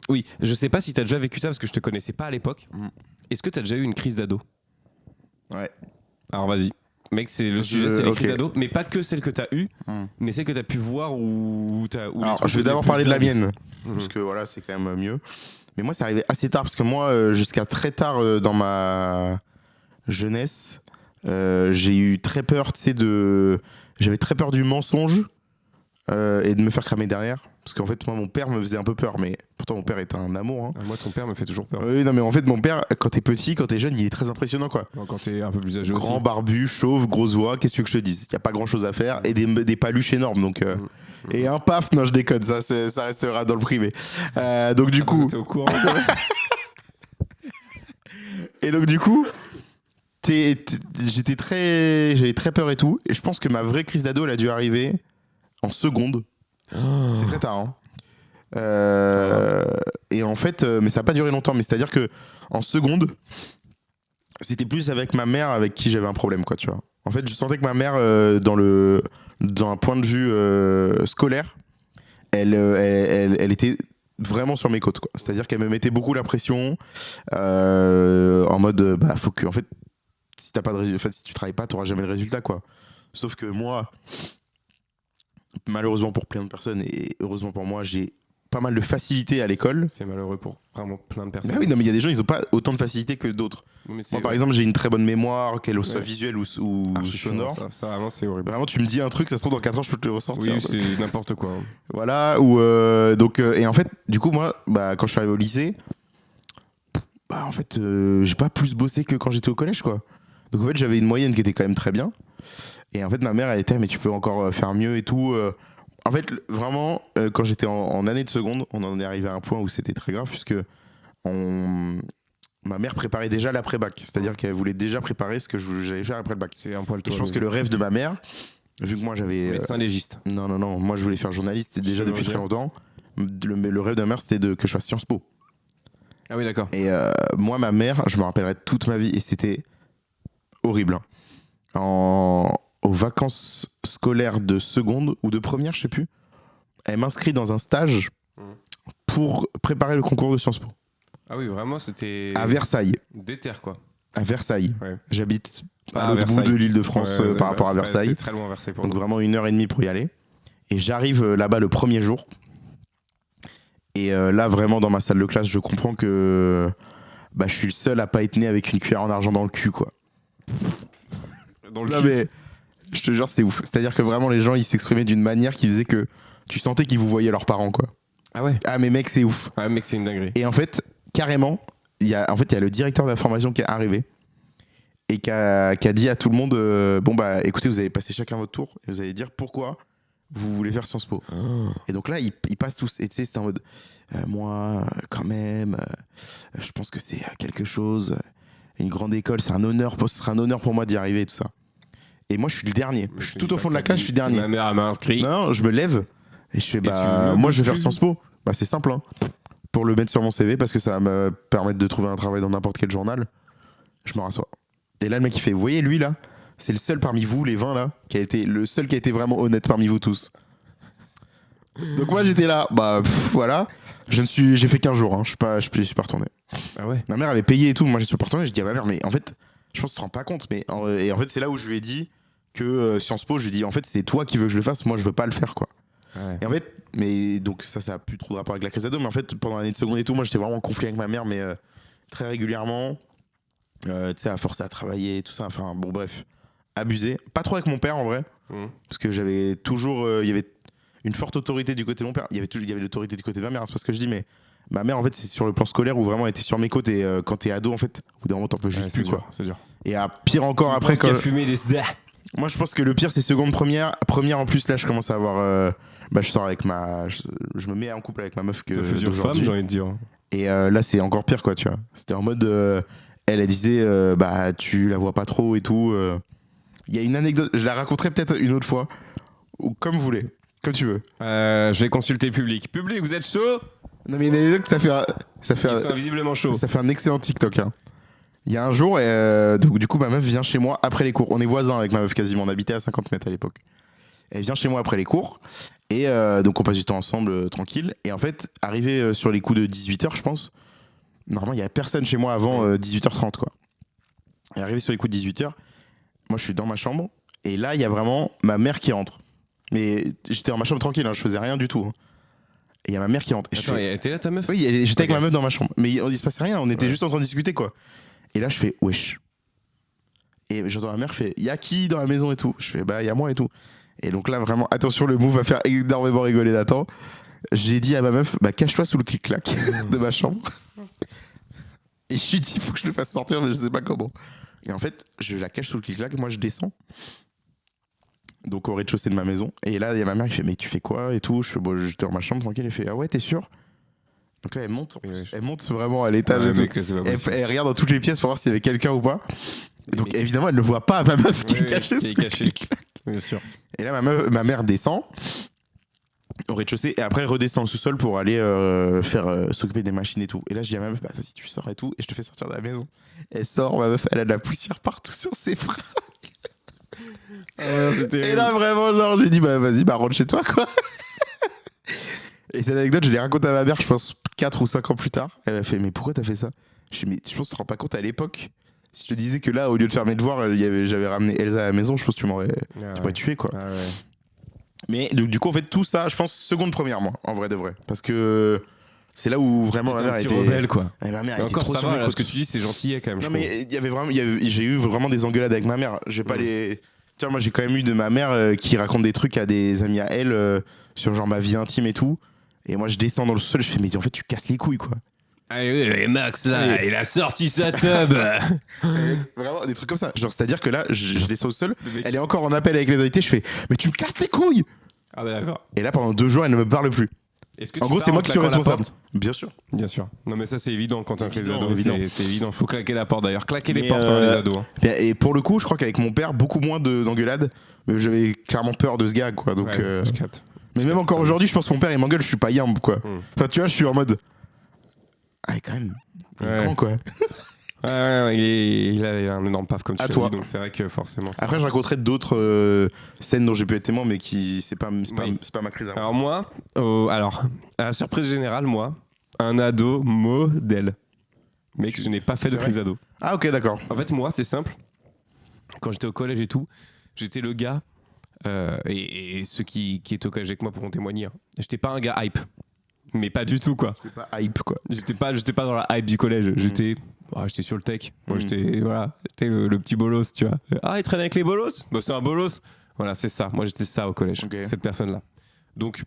Oui, je sais pas si t'as déjà vécu ça parce que je te connaissais pas à l'époque. Est-ce que t'as déjà eu une crise d'ado? Ouais. Alors vas-y. Mec, c'est le sujet, c'est les ok. crises d'ado, mais pas que celles que t'as eues, mais celles que t'as pu voir ou t'as. ou les Alors, trucs je vais les d'abord plus parler de la dingues. mienne. Parce que voilà, c'est quand même mieux. Mais moi, c'est arrivé assez tard. Parce que moi, jusqu'à très tard dans ma jeunesse, j'ai eu très peur, tu sais, j'avais très peur du mensonge et de me faire cramer derrière. Parce qu'en fait, moi, mon père me faisait un peu peur. Mais pourtant, mon père était un amour. Hein. Ah, moi, ton père me fait toujours peur. Oui, non, mais en fait, mon père, quand t'es petit, quand t'es jeune, il est très impressionnant, quoi. Quand t'es un peu plus âgé Grand, aussi. barbu, chauve, grosse voix, qu'est-ce que tu veux que je te dise? Il n'y a pas grand chose à faire et des paluches énormes. Donc, et un paf, non, je déconne, ça restera dans le privé. Donc, du coup. T'es au courant quoi. Et donc, du coup, j'avais très peur et tout. Et je pense que ma vraie crise d'ado, elle a dû arriver en seconde. C'est très tard, hein. Et en fait, mais ça n'a pas duré longtemps. Mais c'est-à-dire que en seconde, c'était plus avec ma mère avec qui j'avais un problème, quoi, tu vois. En fait, je sentais que ma mère, dans un point de vue scolaire, elle était vraiment sur mes côtes, quoi. C'est-à-dire qu'elle me mettait beaucoup la pression, en mode, bah, faut que, en fait, si tu travailles pas, t'auras jamais de résultat, quoi. Sauf que moi, malheureusement pour plein de personnes et heureusement pour moi, j'ai pas mal de facilité à l'école. C'est malheureux pour vraiment plein de personnes. Bah oui, non, mais il y a des gens, ils ont pas autant de facilité que d'autres. Mais c'est Moi, par exemple, j'ai une très bonne mémoire, qu'elle soit Ouais. visuelle ou sonore. Ça, vraiment, c'est horrible. Vraiment, tu me dis un truc, ça se trouve dans 4 ans, je peux te le ressortir. Oui, c'est n'importe quoi. hein. Voilà, et en fait, du coup, moi, bah, quand je suis arrivé au lycée, bah, en fait, j'ai pas plus bossé que quand j'étais au collège, quoi. Donc, en fait, j'avais une moyenne qui était quand même très bien. Et en fait, ma mère, elle était, mais tu peux encore faire mieux et tout. En fait, vraiment, quand j'étais en année de seconde, on en est arrivé à un point où c'était très grave, puisque ma mère préparait déjà l'après-bac. C'est-à-dire qu'elle voulait déjà préparer ce que j'allais faire après le bac. C'est un poil Et je pense que le rêve de ma mère, vu que moi j'avais. Médecin légiste. Non, moi je voulais faire journaliste déjà depuis très longtemps. Le rêve de ma mère, c'était que je fasse Sciences Po. Ah oui, d'accord. Et moi, ma mère, je me rappellerai toute ma vie, et c'était horrible. Hein. Aux vacances scolaires de seconde ou de première, je sais plus, elle m'inscrit dans un stage pour préparer le concours de Sciences Po. Ah oui, vraiment, c'était. À Versailles. Déter, quoi. À Versailles. Ouais. J'habite à Ah, l'autre bout Versailles. de l'île de France Ouais, par rapport à c'est Versailles. C'est très loin, Versailles pour Donc nous. vraiment 1h30 pour y aller. Et j'arrive là-bas le premier jour. Et là, vraiment, dans ma salle de classe, je comprends que bah, je suis le seul à pas être né avec une cuillère en argent dans le cul, quoi. Dans le Non, cul. mais je te jure, c'est ouf. C'est-à-dire que vraiment, les gens, ils s'exprimaient d'une manière qui faisait que tu sentais qu'ils vous voyaient leurs parents, quoi. Ah ouais. Ah, mais mec, c'est ouf. Ah, mec, c'est une dinguerie. Et en fait, carrément, il y a le directeur de la formation qui est arrivé et qui a dit à tout le monde bon, bah, écoutez, vous allez passer chacun votre tour et vous allez dire pourquoi vous voulez faire Sciences Po. Et donc là, ils passent tous. Et tu sais, c'était en mode moi, quand même, je pense que c'est quelque chose. Une grande école, c'est un honneur, ce sera un honneur pour moi d'y arriver et tout ça. Et moi, je suis le dernier. Je suis tout au fond de la classe, je suis dernier. Ma mère elle m'a inscrit. Non, je me lève et je fais tu bah le moi je vais faire postules Sciences Po. Bah c'est simple hein. Pour le mettre sur mon CV parce que ça va me permettre de trouver un travail dans n'importe quel journal. Je me rassois. Et là le mec il fait vous voyez lui là, c'est le seul parmi vous les 20 là qui a été vraiment honnête parmi vous tous. Donc moi j'étais là bah voilà, j'ai fait 15 jours hein. je suis pas retourné. Ah ouais. Ma mère avait payé et tout, moi je suis pas retourné, je dis à ma mère mais en fait je pense que tu te rends pas compte mais et en fait c'est là où je lui ai dit que Sciences Po, je lui dis en fait c'est toi qui veux que je le fasse, moi je veux pas le faire quoi. Ouais. Et en fait, mais donc ça a plus trop de rapport avec la crise d'ado, mais en fait pendant l'année de seconde et tout, moi j'étais vraiment en conflit avec ma mère, mais très régulièrement, tu sais, à forcer à travailler et tout ça, enfin bon bref, abusé. Pas trop avec mon père en vrai, parce que j'avais toujours, il y avait une forte autorité du côté de mon père. Il y avait l'autorité du côté de ma mère. C'est pas ce que je dis, mais ma mère en fait c'est sur le plan scolaire où vraiment elle était sur mes côtes et quand t'es ado en fait, au bout d'un moment t'en peux juste plus quoi. C'est dur. Et à pire encore après quand. Fumé des. Moi je pense que le pire c'est seconde première en plus là je commence à avoir je sors avec je me mets en couple avec ma meuf que future femme, j'ai envie de dire. Et là c'est encore pire quoi tu vois. C'était en mode elle disait bah tu la vois pas trop et tout. Il y a une anecdote, je la raconterai peut-être une autre fois ou comme vous voulez, comme tu veux. Je vais consulter le public. Public, vous êtes chaud? Non mais une anecdote ça fait Ils sont visiblement chauds. Ça fait un excellent TikTok hein. Il y a un jour, donc, du coup, ma meuf vient chez moi après les cours. On est voisins avec ma meuf quasiment. On habitait à 50 mètres à l'époque. Elle vient chez moi après les cours. Et donc, on passe du temps ensemble, tranquille. Et en fait, arrivé sur les coups de 18h, je pense, normalement, il n'y avait personne chez moi avant 18h30, quoi. Et arrivé sur les coups de 18h, moi, je suis dans ma chambre. Et là, il y a vraiment ma mère qui rentre. Mais j'étais dans ma chambre tranquille, hein, je faisais rien du tout. Hein. Et il y a ma mère qui rentre. Et attends, elle était là ta meuf? Oui, j'étais avec ma meuf dans ma chambre. Mais il se passait rien, on était juste en train de discuter, quoi. Et là, je fais wesh. Et j'entends ma mère fait y'a qui dans la maison et tout. Je fais bah y'a moi et tout. Et donc là, vraiment, attention, le move va faire énormément rigoler Nathan. J'ai dit à ma meuf bah cache-toi sous le clic-clac de ma chambre. Et je lui dis il faut que je le fasse sortir, mais je sais pas comment. Et en fait, je la cache sous le clic-clac. Moi, je descends. Donc au rez-de-chaussée de ma maison. Et là, il y a ma mère qui fait mais tu fais quoi et tout. Je fais bon, j'étais dans ma chambre tranquille. Elle fait ah ouais, t'es sûr? Donc là, elle monte vraiment à l'étage et tout. Elle regarde dans toutes les pièces pour voir s'il y avait quelqu'un ou pas. Et donc évidemment, elle ne voit pas ma meuf qui est cachée sous le clic-clac. Bien sûr. Et là, ma mère descend au rez-de-chaussée et après redescend au sous-sol pour aller s'occuper des machines et tout. Et là, je dis à ma meuf, bah si tu sors et tout, et je te fais sortir de la maison. Elle sort, ma meuf, elle a de la poussière partout sur ses bras. Et là, vraiment, genre, j'ai dit, bah vas-y, bah rentre chez toi, quoi. Et cette anecdote, je l'ai racontée à ma mère, je pense 4 ou 5 ans plus tard. Elle m'a fait mais pourquoi t'as fait ça? Je dis mais je pense que tu te rends pas compte à l'époque. Si je te disais que là, au lieu de faire mes devoirs, j'avais ramené Elsa à la maison, je pense que tu m'aurais tué quoi. Ah ouais. Mais du coup en fait tout ça, je pense seconde première moi, en vrai de vrai, parce que c'est là où vraiment ma mère était rebelle quoi. Et ma mère était encore trop ça va, ce que tu dis c'est gentil quand même. Non mais j'ai eu vraiment des engueulades avec ma mère. Je vais pas les. Tu vois moi j'ai quand même eu de ma mère qui raconte des trucs à des amis à elle sur genre ma vie intime et tout. Et moi je descends dans le sol, je fais mais en fait tu casses les couilles quoi. Ah oui, et Max là, il a sorti sa tub. Vraiment des trucs comme ça. Genre c'est-à-dire que là je descends au sol, elle est encore en appel avec les autorités, je fais mais tu me casses les couilles. Ah bah d'accord. Et là pendant 2 jours elle ne me parle plus. En gros c'est moi qui suis responsable. Bien sûr. Bien sûr. Non mais ça c'est évident quand t'es avec les ados, c'est évident. Faut claquer la porte d'ailleurs, claquer les portes les ados. Hein. Et pour le coup je crois qu'avec mon père beaucoup moins d'engueulades, mais j'avais clairement peur de ce gars quoi. Donc je capte. Mais même encore aujourd'hui, je pense que mon père il m'engueule, je suis pas yambe quoi. Enfin, tu vois, je suis en mode. Ah, quand même. Il est grand quoi. Il a un énorme paf comme tu l'as dit, donc c'est vrai que forcément. Après, je raconterai d'autres scènes dont j'ai pu être témoin, mais qui c'est pas ma crise. Alors, moi, à la surprise générale, moi, un ado modèle. Mec, je n'ai pas fait de crise ado. Ah, ok, d'accord. En fait, moi, c'est simple. Quand j'étais au collège et tout, j'étais le gars. Et ceux qui étaient au collège avec moi pourront témoigner. J'étais pas un gars hype, mais pas du tout quoi. J'étais pas hype quoi. J'étais pas dans la hype du collège. J'étais sur le tech. Moi j'étais le petit bolos, tu vois. Ah il traîne avec les bolos. Bah c'est un bolos. Voilà c'est ça. Moi j'étais ça au collège. Okay. Cette personne là. Donc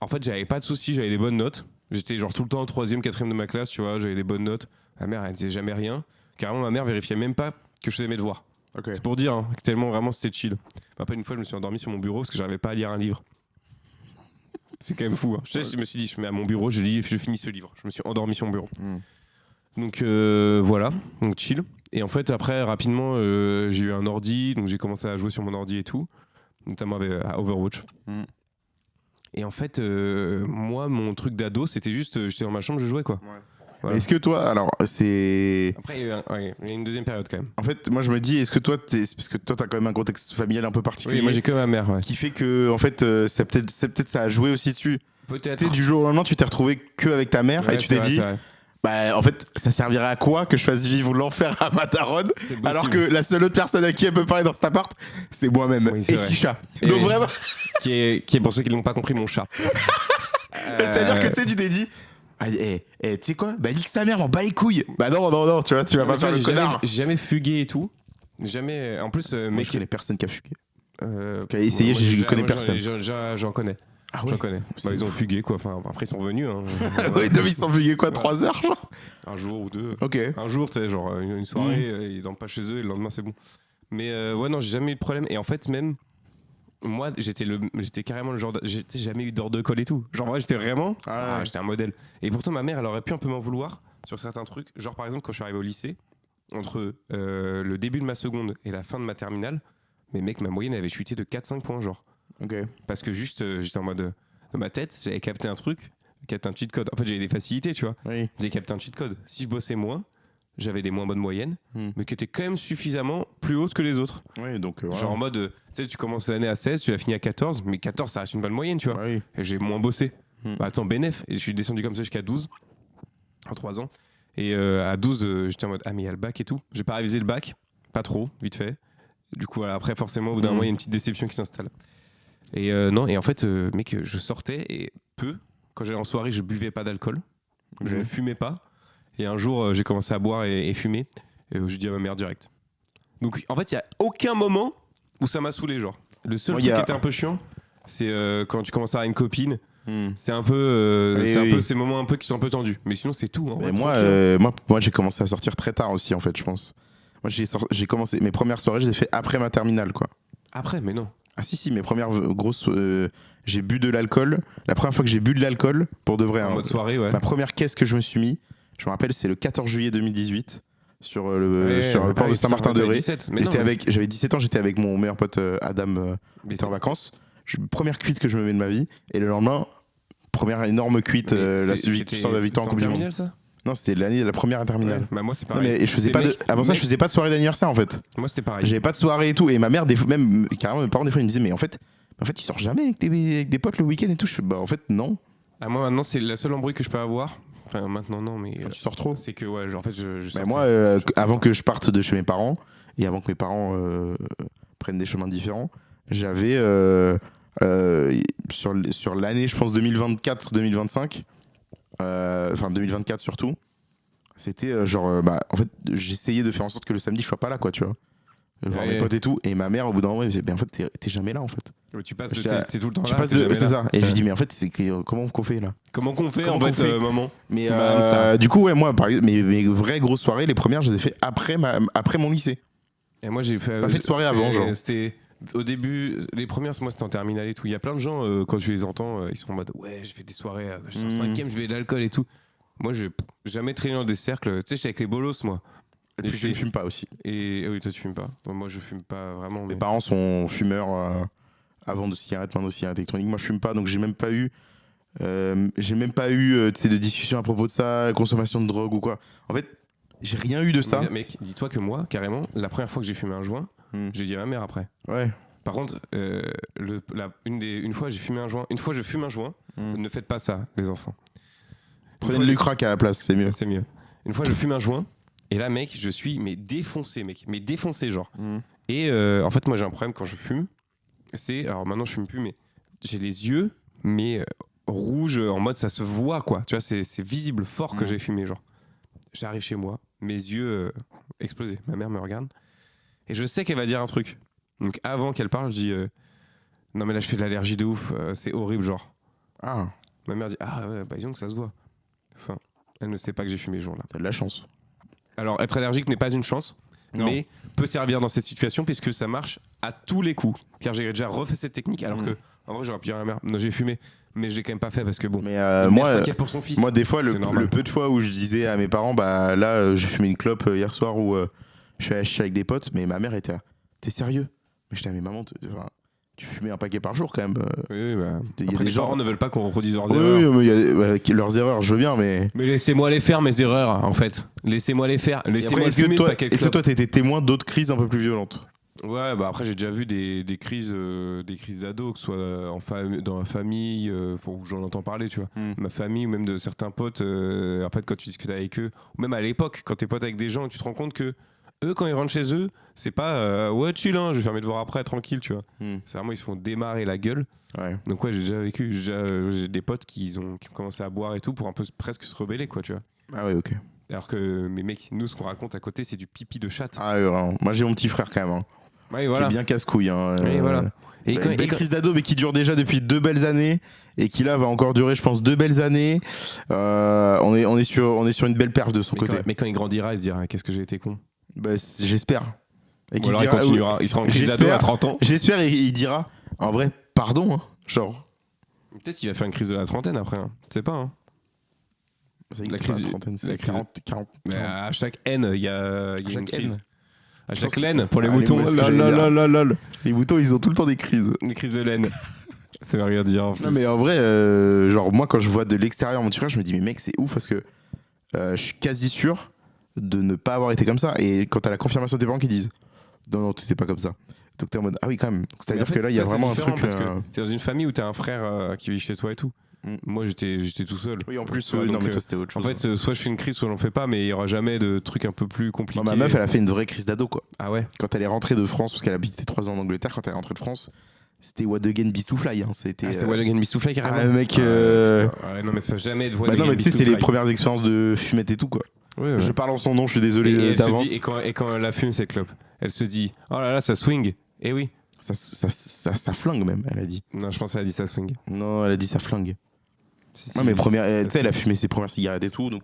en fait j'avais pas de soucis, j'avais des bonnes notes. J'étais genre tout le temps 3e, 4e de ma classe, tu vois. J'avais des bonnes notes. Ma mère elle disait jamais rien. Carrément ma mère vérifiait même pas que je faisais mes devoirs. Okay. C'est pour dire hein, tellement vraiment c'était chill. Après une fois je me suis endormi sur mon bureau parce que j'arrivais pas à lire un livre. C'est quand même fou hein. Je me suis dit je mets à mon bureau, je finis ce livre. Je me suis endormi sur mon bureau. Donc voilà, donc chill. Et en fait après rapidement j'ai eu un ordi, donc j'ai commencé à jouer sur mon ordi et tout, notamment à Overwatch. Et en fait moi mon truc d'ado c'était juste j'étais dans ma chambre, je jouais quoi. Ouais. Voilà. Est-ce que toi, alors c'est. Après, il y a une deuxième période quand même. En fait, moi je me dis, est-ce que toi, parce que toi t'as quand même un contexte familial un peu particulier. Oui, moi j'ai que ma mère, ouais. Qui fait que, en fait, peut-être ça a joué aussi dessus. Peut-être. Tu sais, du jour au lendemain, tu t'es retrouvé que avec ta mère et tu t'es dit. Bah, en fait, ça servirait à quoi que je fasse vivre l'enfer à ma daronne alors que la seule autre personne à qui elle peut parler dans cet appart, c'est moi-même et Tisha. Donc vraiment. Qui est pour ceux qui l'ont pas compris, mon chat. C'est-à-dire que tu sais, tu t'es dit. Ah, tu sais quoi? Bah nique sa mère, on bat les couilles. Bah non, tu vois, tu vas pas faire le connard. J'ai jamais fugué et tout. Jamais. En plus, Moi, mec. je connais personne qui a fugué. Qui a essayé, moi, je connais moi, personne. J'en connais. Ah J'en connais. C'est Ils ont ouf. fugué, quoi. Enfin, après, ils sont revenus. Hein. Ouais, ils s'en fugué quoi, 3 heures, genre? Un jour ou deux. Ok. Un jour, tu sais, genre une soirée, ils dorment pas chez eux et le lendemain, c'est bon. Mais ouais, non, j'ai jamais eu de problème. Et en fait, même. Moi, j'étais carrément le genre j'ai jamais eu d'ordre de colle et tout. Genre, moi, j'étais vraiment. Ah ouais. J'étais un modèle. Et pourtant, ma mère, elle aurait pu un peu m'en vouloir sur certains trucs. Genre, par exemple, quand je suis arrivé au lycée, entre le début de ma seconde et la fin de ma terminale, mais mec, ma moyenne avait chuté de 4-5 points, genre. Ok. Parce que juste, j'étais en mode. Dans ma tête, j'avais capté un truc, capté un cheat code. En fait, j'avais des facilités, tu vois. Oui. J'ai capté un cheat code. Si je bossais moins, j'avais des moins bonnes moyennes, Hmm. mais qui étaient quand même suffisamment plus hautes que les autres. Oui, donc. Voilà. Genre en mode, tu sais, tu commences l'année à 16, tu l'as fini à 14, mais 14, ça reste une bonne moyenne, tu vois. Oui. Et j'ai moins bossé. Hmm. Bah attends, bénef. Et je suis descendu comme ça jusqu'à 12, en 3 ans. Et à 12, j'étais en mode, ah, mais il y a le bac et tout. J'ai pas révisé le bac, pas trop, vite fait. Du coup, voilà, après, forcément, au bout d'un moment, il y a une petite déception qui s'installe. Et non, et en fait, mec, je sortais et quand j'allais en soirée, je buvais pas d'alcool, je ne fumais pas. Et un jour, j'ai commencé à boire et fumer. Et j'ai dit à ma mère direct. Donc, en fait, il y a aucun moment où ça m'a saoulé, genre. Le seul Moi, truc y a- qui était un peu chiant, c'est quand tu commences à avoir une copine. Hmm. C'est un peu, Oui, c'est un oui. peu ces moments un peu qui sont un peu tendus. Mais sinon, c'est tout. En Mais vrai, moi, tranquille. moi, j'ai commencé à sortir très tard aussi, en fait, je pense. Moi, j'ai commencé. Mes premières soirées, je les ai fait après ma terminale, quoi. Après, mais non. Ah, si, mes premières grosses. J'ai bu de l'alcool. La première fois que j'ai bu de l'alcool, pour de vrai. En hein, mode soirée, ouais. Ma première caisse que je me suis mis, je me rappelle, c'est le 14 juillet 2018, sur Ouais, sur le port ah de oui, Saint-Martin-de-Ré. putain, t'avais 17. Mais non, mais- J'avais 17 ans, j'étais avec mon meilleur pote Adam, mais était en vacances. Première cuite que je me mets de ma vie. Et le lendemain, première énorme cuite, la victoire de la victoire en Coupe du Monde. terminale, ça. Non, c'était la première terminale. Ouais. Bah, moi, c'est Non, pareil. mais je faisais pas de, avant ça, je faisais pas de soirée d'anniversaire en fait. Moi, c'était pareil. J'avais pas de soirée et tout. Et ma mère, même carrément, mes parents, des fois, ils me disaient, mais en fait, tu sors jamais avec des potes le week-end et tout. Je fais, bah en fait, non. Ah, moi, maintenant, c'est la seule embrouille que je peux avoir. Enfin, maintenant, non, mais. Tu sors trop. C'est que, ouais, en fait, je Bah, sortais. moi, avant que je parte de chez mes parents et avant que mes parents prennent des chemins différents, j'avais sur l'année, je pense 2024-2025, enfin 2024 surtout, c'était en fait, j'essayais de faire en sorte que le samedi je sois pas là, quoi, tu vois. Voir Ouais. mes potes et tout, et ma mère au bout d'un moment elle me disait, ben en fait t'es jamais là en fait. Tu passes Je de. dis, T'es tout le temps Tu là. passes t'es de, jamais c'est là. ça. Et je lui dis mais en fait comment qu'on fait là. Comment qu'on fait, Comment en qu'on fait, fait maman. Mais Bah, ça. du coup ouais, moi par exemple, mes vraies grosses soirées, les premières je les ai fait après mon lycée. Et moi, j'ai fait. Pas fait de soirée c'était- avant, genre. C'était. Au début, les premières, moi c'était en terminale et tout. Il y a plein de gens, quand tu les entends, ils sont en mode ouais, je fais des soirées, je suis en 5ème, je vais de l'alcool et tout. Moi, j'ai jamais traîné dans des cercles. Tu sais, j'étais avec les bolos, moi. Et puis je ne fume pas aussi. Et oui, toi, tu fumes pas. Moi, je fume pas vraiment. Mes Mais... parents sont fumeurs avant de cigarettes, maintenant de cigarettes électroniques. Moi, je fume pas, donc j'ai même pas eu, tu sais, de discussion à propos de ça, consommation de drogue ou quoi. En fait, j'ai rien eu de ça. Mais, mec, dis-toi que moi, carrément, la première fois que j'ai fumé un joint, j'ai dit à ma mère après. Ouais. Par contre, une fois, j'ai fumé un joint. Une fois, je fume un joint. Ne faites pas ça, les enfants. Prenez de l'Ucrac à la place, c'est mieux. C'est mieux. Une fois, je fume un joint. Et là, mec, je suis défoncé, mec. Mais défoncé, genre. Et en fait, moi, j'ai un problème quand je fume. Alors maintenant, je fume plus, mais j'ai les yeux, mais rouges, en mode ça se voit, quoi. Tu vois, c'est visible, fort que j'ai fumé, genre. J'arrive chez moi, mes yeux explosés. Ma mère me regarde. Et je sais qu'elle va dire un truc. Donc avant qu'elle parle, je dis non, mais là, je fais de l'allergie de ouf. C'est horrible, genre. Ah, Ma mère dit ah ouais, bah disons que ça se voit. Enfin, elle ne sait pas que j'ai fumé ce jour-là. t'as de la chance. Alors, être allergique n'est pas une chance, Non. mais peut servir dans cette situation puisque ça marche à tous les coups. Car j'ai déjà refait cette technique alors que, en vrai, j'aurais pu dire à ma mère, non, j'ai fumé, mais j'ai quand même pas fait parce que bon. Mais une mère moi, s'inquiète pour son fils. moi, des fois, C'est normal. le peu de fois où je disais à mes parents, bah là, j'ai fumé une clope hier soir où je suis allé chier avec des potes, mais ma mère était là, t'es sérieux? Mais j'étais là, mais maman, tu fumais un paquet par jour quand même. Oui, bah. Il y a Après, des les gens- parents ne veulent pas qu'on reproduise leurs Oui, erreurs. mais leurs erreurs, je veux bien, mais. Mais laissez-moi les faire, mes erreurs, en fait. Laissez-moi les faire. Et Laissez-moi après, fumer ce paquet de est-ce que clopes. toi, t'étais témoin d'autres crises un peu plus violentes? Ouais, bah après j'ai déjà vu des crises d'ados, que ce soit dans la famille, où j'en entends parler, tu vois. Ma famille ou même de certains potes, en fait quand tu discutes avec eux, ou même à l'époque quand t'es pote avec des gens, tu te rends compte que eux quand ils rentrent chez eux, c'est pas ouais chill, hein, je vais faire mes devoirs après, tranquille, tu vois. C'est vraiment ils se font démarrer la gueule. Ouais. Donc ouais, j'ai déjà vécu, j'ai des potes qui ont commencé à boire et tout pour un peu presque se rebeller, quoi, tu vois. Ah ouais, ok. Alors que, mais mec, nous, ce qu'on raconte à côté, c'est du pipi de chatte. Ah, ouais, vraiment. Moi, j'ai mon petit frère quand même. Hein, Ouais, voilà. qui est bien casse-couille. Hein, Et voilà. Et une belle quand- crise d'ado, mais qui dure déjà depuis 2 belles années et qui là va encore durer, je pense, 2 belles années. On est sur une belle perf de son côté. mais quand il grandira, il se dira qu'est-ce que j'ai été con. Bah, j'espère. Et Ou qu'il alors se il dira, continuera, il sera en crise d'ado à 30 ans. J'espère et il dira, en vrai, pardon. Hein, genre. Peut-être qu'il va faire une crise de la trentaine après. Hein. Tu sais pas. Hein. Ça La existe crise pas, du- trentaine, c'est la crise- 40. Mais à chaque haine, il y a une chaque crise. haine. À Je chaque pense laine, pour les Ah, les moutons. mots, c'est ce que j'allais dire. Lalalala. Les moutons, ils ont tout le temps des crises. Une crise de laine. Ça veut rien dire en plus. Non, mais en vrai, genre, moi, quand je vois de l'extérieur mon petit frère, je me dis, mais mec, c'est ouf parce que je suis quasi sûr de ne pas avoir été comme ça. Et quand t'as la confirmation de tes parents qui disent, non, t'étais pas comme ça. Donc t'es en mode, ah oui, quand même. Donc, Mais c'est-à-dire en fait, que là, il y a toi, c'est vraiment un différent truc. parce que t'es dans une famille où t'as un frère qui vit chez toi et tout. Moi, j'étais tout seul. Oui, en plus, Ouais, non, donc, mais toi, c'était autre chose. En fait, soit je fais une crise, soit j'en fais pas, mais il y aura jamais de trucs un peu plus compliqués. Ma meuf, elle a fait une vraie crise d'ado, quoi. Ah ouais. Quand elle est rentrée de France, parce qu'elle habitait 3 ans en Angleterre, quand elle est rentrée de France, c'était What Again Beast to Fly. Hein. C'était. C'est What Again Beast to Fly carrément. Ah, mec. Putain. Ouais, non, mais ça fait jamais de What Bah non, Again mais tu sais, Beast c'est to les Fly. premières expériences de fumette et tout, quoi. Ouais, ouais. Je parle en son nom, je suis désolé Et elle se d'avance. dit- et quand elle la fume, cette clope, elle se dit oh là là, ça swing. Eh oui. Ça flingue même, elle a dit. Non, je pense qu'elle a dit ça swing. Non, elle a dit ça flingue. Si, Non, mais tu sais, elle a fumé ses premières cigarettes et tout, donc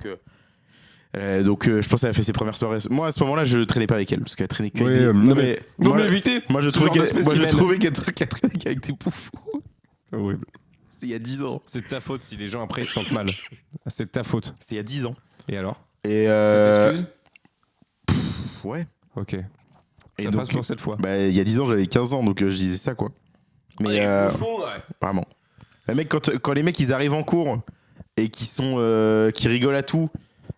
je pense qu'elle a fait ses premières soirées. Moi, à ce moment-là, je traînais pas avec elle, parce qu'elle traînait que avec des... non, mais évitez. Moi, je ce trouvais genre de spécimen. qu'elle traînait qu'avec des poufs. Horrible. C'était il y a 10 ans. C'est de ta faute si les gens après ils se sentent mal. C'est de ta faute. C'était il y a 10 ans. Et alors Et Ça t'excuse ouais. Ok. Et Ça donc, passe pour cette fois. bah, il y a 10 ans, j'avais 15 ans, donc je disais ça, quoi. Mais vraiment. Mais mec, quand les mecs ils arrivent en cours et qui rigolent à tout,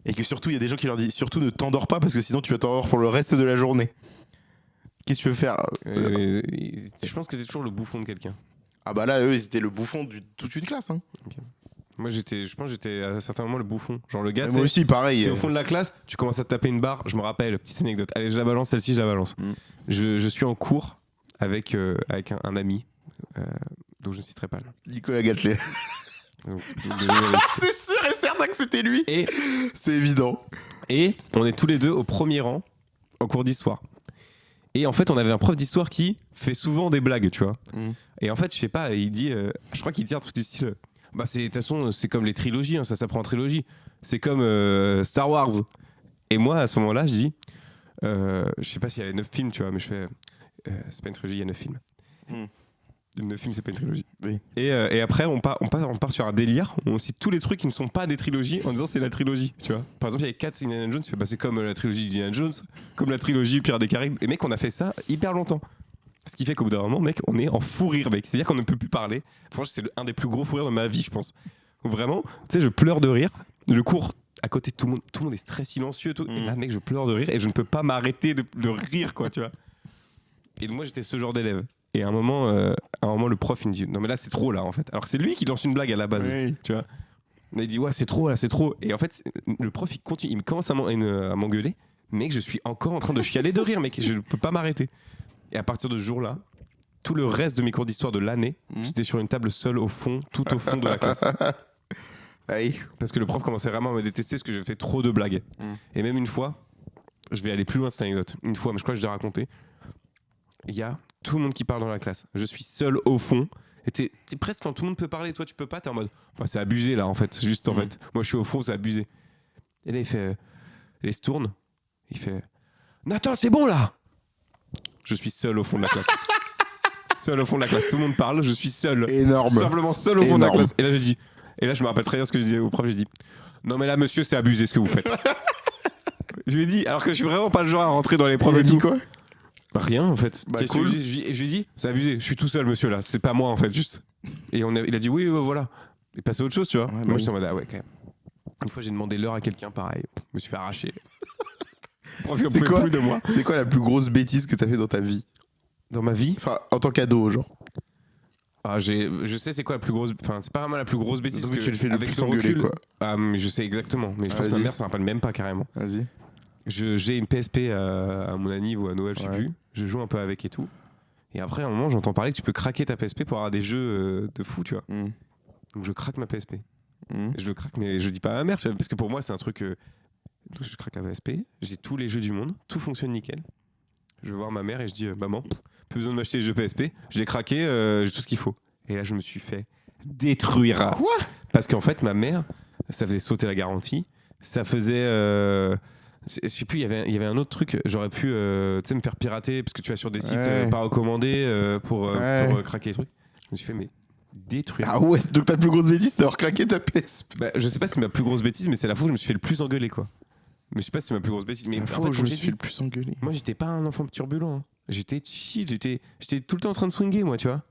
et que surtout il y a des gens qui leur disent surtout ne t'endors pas parce que sinon tu vas t'endormir pour le reste de la journée. Qu'est-ce que tu veux faire? Je pense que t'es toujours le bouffon de quelqu'un. Ah bah là, eux, ils étaient le bouffon de toute une classe. Hein. Moi, je pense que j'étais à un certain moment le bouffon. Genre le gars, Moi aussi, pareil. t'es au fond de la classe, tu commences à te taper une barre. Je me rappelle, petite anecdote. Allez, je la balance, celle-ci, je la balance. Je suis en cours avec un ami, dont je ne citerai pas le nom. Nicolas Gatlet. Donc, désolé. C'est sûr et certain que c'était lui. Et C'était évident. Et on est tous les deux au premier rang en cours d'histoire. Et en fait, on avait un prof d'histoire qui fait souvent des blagues, tu vois. Et en fait, je sais pas, il dit, je crois qu'il dit un truc du style, bah de toute façon, c'est comme les trilogies, hein, ça s'apprend en trilogie. C'est comme Star Wars. Et moi, à ce moment-là, je dis, je sais pas s'il y avait 9 films, tu vois, mais je fais, c'est pas une trilogie, il y a 9 films. 9 films, c'est pas une trilogie. Oui. Et après, on part sur un délire. On cite tous les trucs qui ne sont pas des trilogies en disant c'est la trilogie. Tu vois. Par exemple, il y avait 4 Indiana Jones. C'est comme la trilogie d'Indiana Jones, comme la trilogie Pirates des Caraïbes. Et mec, on a fait ça hyper longtemps. Ce qui fait qu'au bout d'un moment, mec, on est en fou rire, mec. C'est-à-dire qu'on ne peut plus parler. Franchement, c'est un des plus gros fou rires de ma vie, je pense. Vraiment, tu sais, je pleure de rire. Le cours, à côté, tout le monde est très silencieux. Tout. Et là, mec, je pleure de rire et je ne peux pas m'arrêter de rire, quoi, tu vois. Et moi, j'étais ce genre d'élève. Et à un moment, le prof, il me dit non, mais là, c'est trop, là, en fait. Alors que c'est lui qui lance une blague à la base, tu vois. Il dit ouais, c'est trop, là, c'est trop. Et en fait, le prof, il continue, il commence à m'engueuler. Mec, je suis encore en train de chialer de rire, mec. Je ne peux pas m'arrêter. Et à partir de ce jour-là, tout le reste de mes cours d'histoire de l'année, j'étais sur une table seule au fond, tout au fond de la classe. Oui. Parce que le prof commençait vraiment à me détester parce que j'ai fait trop de blagues. Et même une fois, je vais aller plus loin de cette anecdote. Une fois, mais je crois que je l'ai raconté. Il y a tout le monde qui parle dans la classe. Je suis seul au fond. Et t'es presque quand tout le monde peut parler, toi tu peux pas, t'es en mode bah, c'est abusé là en fait. Juste en fait. Moi je suis au fond, c'est abusé. Et là il se tourne. Il fait Nathan, c'est bon là. Je suis seul au fond de la classe. Seul au fond de la classe. Tout le monde parle, je suis seul. Énorme. Simplement seul au fond de la classe. Et là, je me rappelle très bien ce que je disais au prof. J'ai dit non, mais là, monsieur, c'est abusé ce que vous faites. Je lui ai dit, alors que je suis vraiment pas le genre à rentrer dans les profs. Il a et dit tout. quoi? Bah, rien en fait. Bah, Qu'est-ce cool. que je lui ai dit, c'est abusé. Je suis tout seul, monsieur, là. C'est pas moi en fait, juste. Et il a dit oui, voilà. Et passé à autre chose, tu vois. Ouais, Moi, bah j'étais en mode ah ouais, quand même. Une fois, j'ai demandé l'heure à quelqu'un, pareil. Je me suis fait arracher. Le prof, il en C'est pouvait quoi plus de moi. C'est quoi la plus grosse bêtise que t'as fait dans ta vie? Dans ma vie. Enfin, en tant qu'ado, genre. Ah, je sais c'est quoi la plus grosse. Enfin, c'est pas vraiment la plus grosse bêtise. Donc, que tu le fais le avec plus engueuler, recul- quoi. Ah, mais je sais exactement. Mais je pense que ma Vas-y. mère s'en rappelle même pas carrément. Vas-y. J'ai une PSP à mon anniv ou à Noël, je sais Ouais. plus. Je joue un peu avec et tout. Et après, à un moment, j'entends parler que tu peux craquer ta PSP pour avoir des jeux de fou, tu vois. Donc je craque ma PSP. Et je le craque, mais je dis pas à ma mère, tu vois, parce que pour moi, c'est un truc. Donc je craque la PSP, j'ai tous les jeux du monde, tout fonctionne nickel. Je vais voir ma mère et je dis maman, plus besoin de m'acheter les jeux PSP, je l'ai craqué, j'ai tout ce qu'il faut. Et là je me suis fait détruire. Quoi ? Parce qu'en fait ma mère, ça faisait sauter la garantie, ça faisait... je sais plus, il y avait un autre truc, j'aurais pu me faire pirater parce que tu vas sur des sites pas recommandés pour craquer les trucs. Je me suis fait détruire. Ah ouais, donc ta plus grosse bêtise, c'est d'avoir craqué ta PSP. Bah, je sais pas si c'est ma plus grosse bêtise, mais c'est la fois où je me suis fait le plus engueuler, quoi. Mais je sais pas si c'est ma plus grosse bêtise. Mais La fois où je me suis le plus engueulé. moi, j'étais pas un enfant turbulent. Hein. J'étais chill, j'étais tout le temps en train de swinger, moi, tu vois.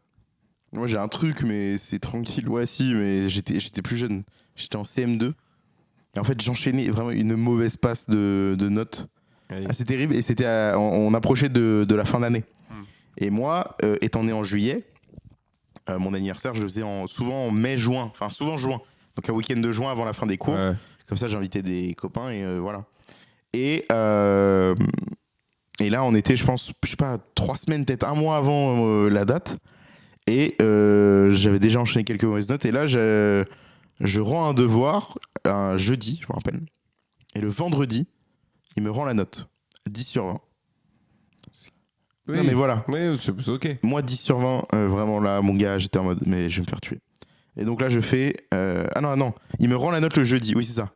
Moi j'ai un truc, mais c'est tranquille. Ouais, si, mais j'étais plus jeune. J'étais en CM2. Et en fait, j'enchaînais vraiment une mauvaise passe de notes. Allez. C'est terrible. Et c'était on approchait de la fin d'année. Et moi, étant né en juillet, mon anniversaire, je le faisais souvent en mai-juin. Enfin, souvent juin. Donc un week-end de juin avant la fin des cours. Ouais. Comme ça, j'invitais des copains et voilà. Et là, on était, je pense, je sais pas, 3 semaines, peut-être un mois avant la date. Et j'avais déjà enchaîné quelques mauvaises notes. Et là, je rends un devoir un jeudi, je me rappelle. Et le vendredi, il me rend la note. 10 sur 20. Oui. Non, mais voilà. Oui, c'est ok. Moi, 10 sur 20, vraiment là, mon gars, j'étais en mode, mais je vais me faire tuer. Et donc là, je fais... Ah non, il me rend la note le jeudi. Oui, c'est ça.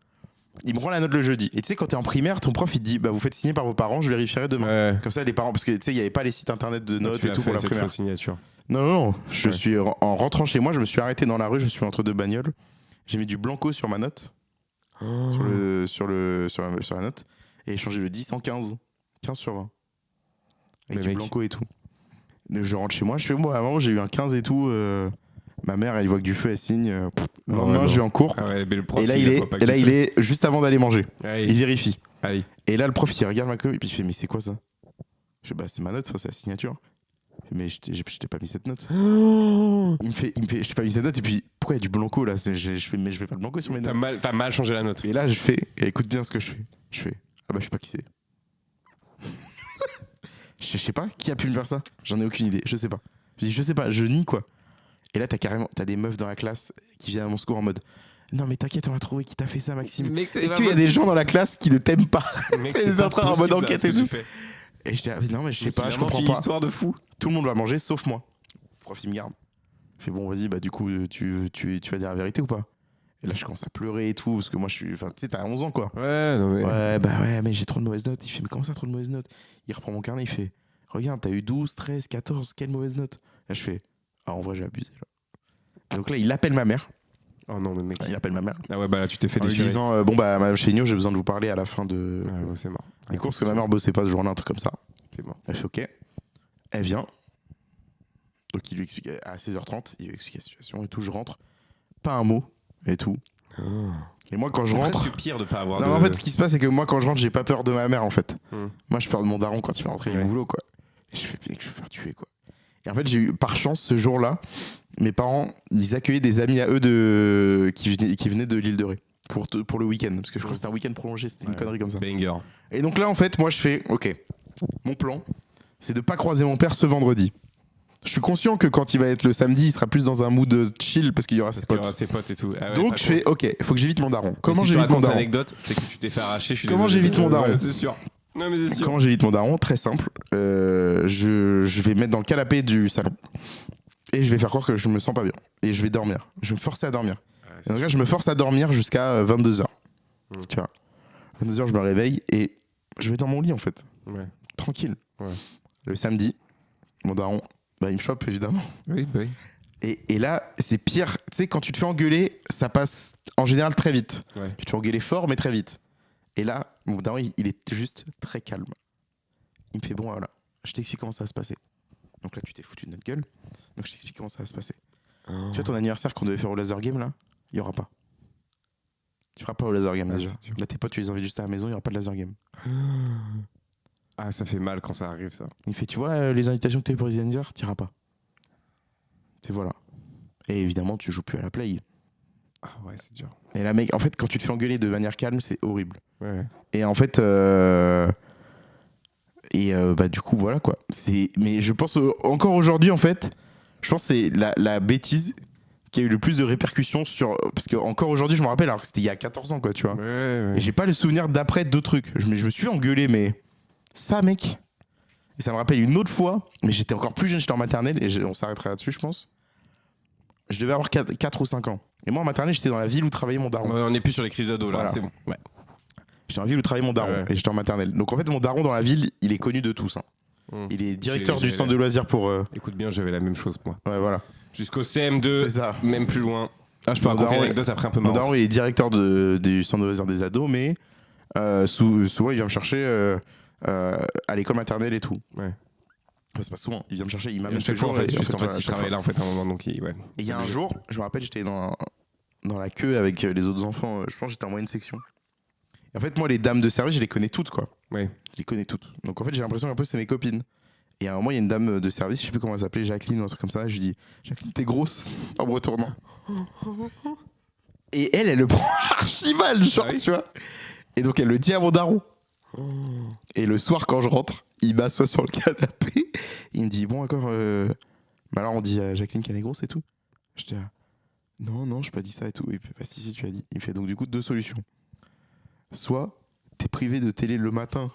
Il me rend la note le jeudi. Et tu sais, quand t'es en primaire, ton prof, il te dit, bah, vous faites signer par vos parents, je vérifierai demain. Ouais. Comme ça, les parents... Parce que tu sais, il n'y avait pas les sites internet de notes et tout pour la cette primaire. fausse signature. Non. Je Ouais. suis en rentrant chez moi, je me suis arrêté dans la rue, je me suis mis entre deux bagnoles. J'ai mis du blanco sur ma note. Sur la note. Et j'ai changé le 10 en 15. 15 sur 20. Avec Mais du mec. blanco et tout. Donc, je rentre chez moi, je fais, moi, avant, j'ai eu un 15 et tout. Ma mère, elle voit que du feu, elle signe. Le lendemain, je vais en cours. Ah ouais, mais le prof, Et là, la voit pas que tu il fais. est juste avant d'aller manger. Allez. Il vérifie. Allez. Et là, le prof, il regarde ma copie et puis il fait, mais c'est quoi ça? Je fais, bah, c'est ma note, ça, c'est la signature. Il fait, mais je t'ai pas mis cette note. Il me fait, je t'ai pas mis cette note. Et puis, pourquoi il y a du blanco là? Je fais, mais je fais pas de blanco sur mes notes. T'as mal changé la note. Et là, je fais, et écoute bien ce que je fais. Je fais, ah bah, je sais pas qui c'est. Je sais pas, qui a pu me faire ça? J'en ai aucune idée, je sais pas. Je dis, je sais pas, je nie quoi. Et là, t'as des meufs dans la classe qui viennent à mon secours en mode, non mais t'inquiète, on va trouver qui t'a fait ça, Maxime. Mec, c'est Est-ce pas qu'il y a des gens dans la classe qui ne t'aiment pas? Mec, T'es c'est en train en mode impossible, enquête là, et ce que tout. tu fais. Et je dis, ah, non mais je sais Mec, pas, il je invente comprends une pas. histoire de fou. Tout le monde va manger sauf moi. Le prof il me garde. Il fait, bon vas-y, bah du coup tu vas dire la vérité ou pas? Et là je commence à pleurer et tout, parce que moi je suis, enfin tu sais, t'as 11 ans quoi. Ouais, non mais. Ouais, bah ouais, mais j'ai trop de mauvaises notes. Il fait, mais comment ça, trop de mauvaises notes? Il reprend mon carnet, il fait, regarde, t'as eu 12, 13, 14, quelle mauvaise note? Là, je fais, ah, en vrai, j'ai abusé, là. Et donc là, il appelle ma mère. Oh non, mais mec. Il appelle ma mère. Ah ouais, bah là, tu t'es fait En lui déchirer. disant, bon, bah, madame Chéniaud, j'ai besoin de vous parler à la fin de. Ah ouais, c'est mort. Les cours, parce que ma mère bossait pas ce jour-là, un truc comme ça. C'est mort. Elle fait, ok. Elle vient. Donc, il lui explique, à 16h30, il lui explique la situation et tout. Je rentre. Pas un mot et tout. Et moi, quand je C'est rentre. presque pire de pas avoir Non, de... mais en fait, ce qui se passe, c'est que moi, quand je rentre, j'ai pas peur de ma mère, en fait. Hmm. Moi, j'ai peur de mon daron quand il va rentrer du Ouais. boulot, quoi. Et je fais bien que je vais me faire tuer, quoi. Et en fait, j'ai eu, par chance, ce jour-là, mes parents, ils accueillaient des amis à eux qui venaient de l'île de Ré pour le week-end. Parce que je crois que c'était un week-end prolongé, c'était une connerie comme ça. Banger. Et donc là, en fait, moi, je fais, ok, mon plan, c'est de pas croiser mon père ce vendredi. Je suis conscient que quand il va être le samedi, il sera plus dans un mood chill parce qu'il y aura ses Parce qu'il y potes. aura ses potes et tout. Ah ouais, Donc pas je trop. fais, ok, il faut que j'évite mon daron. Comment Et si tu j'évite mon racontes cette daron? anecdote, c'est que tu t'es fait arracher, je suis Comment désolé. j'évite mon daron? Ouais, c'est sûr. Non, mais c'est sûr. Comment j'évite mon daron? Très simple. Je vais mettre dans le canapé du salon et je vais faire croire que je me sens pas bien. Et je vais dormir. Je vais me forcer à dormir. Et donc là, je me force à dormir jusqu'à 22h. Tu vois. 22h, je me réveille et je vais dans mon lit en fait. Ouais. Tranquille. Ouais. Le samedi, mon daron, bah, il me chope évidemment. Oui, bah oui. Et là, c'est pire. Tu sais, quand tu te fais engueuler, ça passe en général très vite. Ouais. Tu te fais engueuler fort, mais très vite. Et là, mon daron, il est juste très calme. Il me fait, bon, voilà, je t'explique comment ça va se passer. Donc là, tu t'es foutu de notre gueule. Donc je t'explique comment ça va se passer. Tu vois, ton anniversaire qu'on devait faire au laser game, là, il n'y aura pas. Tu feras pas au laser game, Ah, déjà. c'est sûr. Là, tes potes, tu les invites juste à la maison, il n'y aura pas de laser game. Ah, ça fait mal quand ça arrive, ça. Il fait, tu vois, les invitations que tu as eues pour les anniversaires, tu n'iras pas. C'est voilà. Et évidemment, tu joues plus à la play. Ah ouais, c'est dur. Et là, mec, en fait, quand tu te fais engueuler de manière calme, c'est horrible. Ouais. Et en fait, bah du coup, voilà quoi. Mais je pense encore aujourd'hui, en fait, je pense que c'est la bêtise qui a eu le plus de répercussions sur. Parce que encore aujourd'hui, je me rappelle, alors que c'était il y a 14 ans, quoi, tu vois. Ouais. Et j'ai pas le souvenir d'après d'autres trucs. Je me suis engueulé, mais ça, mec. Et ça me rappelle une autre fois, mais j'étais encore plus jeune, j'étais en maternelle, et on s'arrêtera là-dessus, je pense. Je devais avoir 4 ou 5 ans. Et moi, en maternelle, j'étais dans la ville où travaillait mon daron. Ouais, on n'est plus sur les crises d'ados là, Voilà. c'est bon. Ouais. J'étais dans la ville où travaillait mon daron, Ouais. et j'étais en maternelle. Donc en fait, mon daron dans la ville, il est connu de tous. Hein. Il est directeur J'ai- du centre de loisirs pour. Écoute bien, j'avais la même chose moi. Ouais, voilà. Jusqu'au CM2, C'est ça. même plus loin. Ah, je peux Mon raconter daron, une anecdote après un peu Mon marrante. daron, il est directeur du centre de loisirs des ados, mais souvent, il vient me chercher à l'école maternelle et tout. Ouais. Enfin, c'est pas souvent, il vient me chercher, il À m'amène chaque chaque fois, jour. en fait, et juste en voilà, fait, à il chaque travaille fois. là en fait à un moment, donc ouais. Et il y a un jour, je me rappelle, j'étais dans la queue avec les autres enfants, je pense que j'étais en moyenne section. Et en fait, moi, les dames de service, je les connais toutes, quoi. Ouais. Je les connais toutes. Donc en fait, j'ai l'impression qu'un peu c'est mes copines. Et à un moment, il y a une dame de service, je sais plus comment elle s'appelait, Jacqueline ou un truc comme ça. Et je lui dis, Jacqueline, t'es grosse, en me retournant. Et elle le prend archi mal, genre, Ah oui. tu vois. Et donc elle le dit à mon daron. Et le soir, quand je rentre, il m'assoit sur le canapé. Il me dit, bon, encore. Bah alors, on dit à Jacqueline qu'elle est grosse et tout. Je dis, non, je pas dit ça et tout. Il fait, bah si, tu as dit. Il me fait donc du coup 2 solutions. Soit t'es privé de télé le matin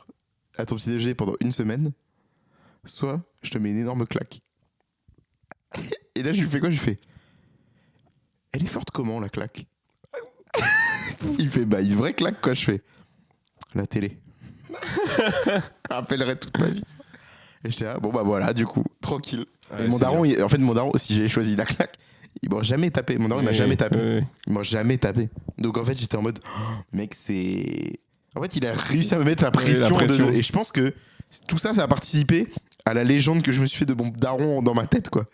à ton petit déjeuner pendant 1 semaine, soit je te mets une énorme claque. Et là, je lui fais quoi? Je lui fais, elle est forte comment la claque? Il fait, bah une vraie claque quoi. Je fais, la télé. Je rappellerai toute ma vie ça. Et j'étais là, bon bah voilà, du coup, tranquille. Ouais, Et mon c'est daron, en fait, mon daron, si j'avais choisi la claque, il m'a jamais tapé. Mon daron, il m'a jamais tapé. Ouais. Il m'a jamais tapé. Donc en fait, j'étais en mode, oh, mec, c'est. En fait, il a réussi à me mettre la pression. la pression. Et je pense que tout ça, ça a participé à la légende que je me suis fait de mon daron dans ma tête, quoi.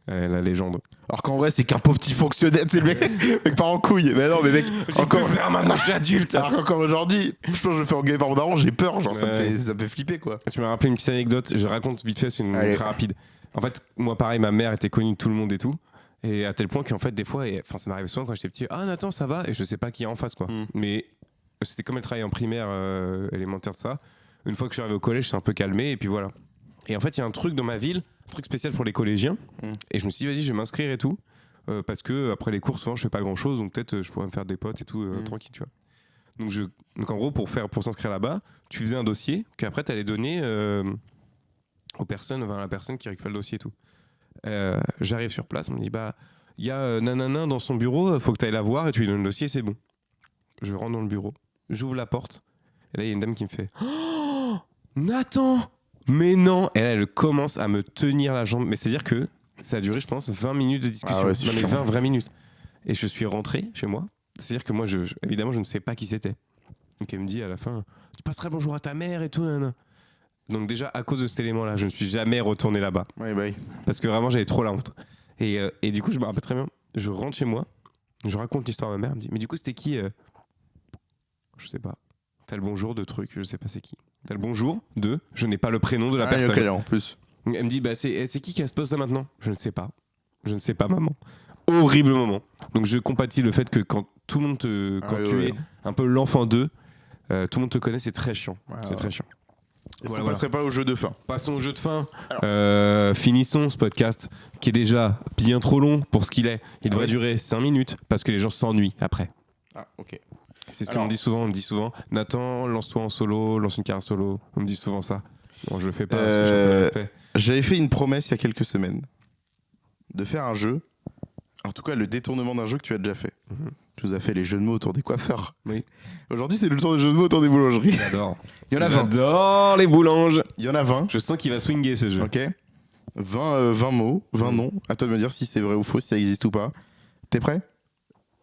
Ouais, la légende. Alors qu'en vrai, c'est qu'un pauvre petit fonctionnaire, tu sais, le mec part en couille. Mais non, mais mec, encore. Maintenant, je suis adulte. Alors qu'encore aujourd'hui, je pense que je me fais engueuler par mon daron, j'ai peur, genre, Ouais. ça me fait flipper, quoi. Tu m'as rappelé une petite anecdote, je raconte vite fait, c'est une Allez. très rapide. En fait, moi pareil, ma mère était connue de tout le monde et tout. Et à tel point qu'en fait, des fois, enfin ça m'arrivait souvent quand j'étais petit, ah Nathan, ça va? Et je sais pas qui est en face, quoi. Mais c'était comme elle travaillait en primaire, élémentaire de ça. Une fois que je suis arrivé au collège, c'est un peu calmé, et puis voilà. Et en fait, il y a un truc dans ma ville, un truc spécial pour les collégiens. Et je me suis dit, vas-y, je vais m'inscrire et tout. Parce que après les cours, souvent, je fais pas grand chose, donc peut-être je pourrais me faire des potes et tout, tranquille, tu vois. Donc en gros, pour s'inscrire là-bas, tu faisais un dossier qu'après tu allais donner aux personnes, enfin à la personne qui récupère le dossier et tout. J'arrive sur place, on me dit bah il y a nanana dans son bureau, faut que tu ailles la voir et tu lui donnes le dossier, c'est bon. Je rentre dans le bureau, j'ouvre la porte et là il y a une dame qui me fait oh, Nathan, mais non. Et là elle commence à me tenir la jambe, mais c'est-à-dire que ça a duré je pense 20 minutes de discussion, Ah ouais, c'est non, mais chiant. 20 vraies minutes. Et je suis rentré chez moi. C'est-à-dire que moi, évidemment, je ne sais pas qui c'était. Donc elle me dit à la fin, tu passerais bonjour à ta mère et tout. Nan. Donc déjà, à cause de cet élément-là, je ne suis jamais retourné là-bas. Ouais, bah oui. Parce que vraiment, j'avais trop la honte. Et du coup, je me rappelle très bien, je rentre chez moi, je raconte l'histoire à ma mère, elle me dit, mais du coup, c'était qui Je sais pas. T'as le bonjour de truc, je sais pas c'est qui. T'as le bonjour de, je n'ai pas le prénom de la personne. Ok, en plus. Elle me dit, bah c'est qui a ce poste là maintenant? Je ne sais pas. Je ne sais pas, maman. Horrible moment. Donc je compatis le fait que quand tout le monde tu es un peu l'enfant d'eux, tout le monde te connaît, c'est très chiant. C'est très chiant. Est-ce Voilà, qu'on passerait pas au jeu de fin? Passons au jeu de fin. Finissons ce podcast qui est déjà bien trop long pour ce qu'il est. Il devrait durer 5 minutes parce que les gens s'ennuient après. Ah, ok. C'est ce Alors- qu'on me dit souvent. On me dit souvent, Nathan, lance-toi en solo, lance une carrière solo. On me dit souvent ça. Bon, je le fais pas parce que j'ai un peu de respect. J'avais fait une promesse il y a quelques semaines de faire un jeu, en tout cas le détournement d'un jeu que tu as déjà fait. Tu nous as fait les jeux de mots autour des coiffeurs. Oui. Aujourd'hui, c'est le tour des jeux de mots autour des boulangeries. J'adore. Il y en a 20. J'adore les boulanges. Il y en a 20. Je sens qu'il va swinger ce jeu. Ok. 20 mots, 20 noms. À toi de me dire si c'est vrai ou faux, si ça existe ou pas. T'es prêt?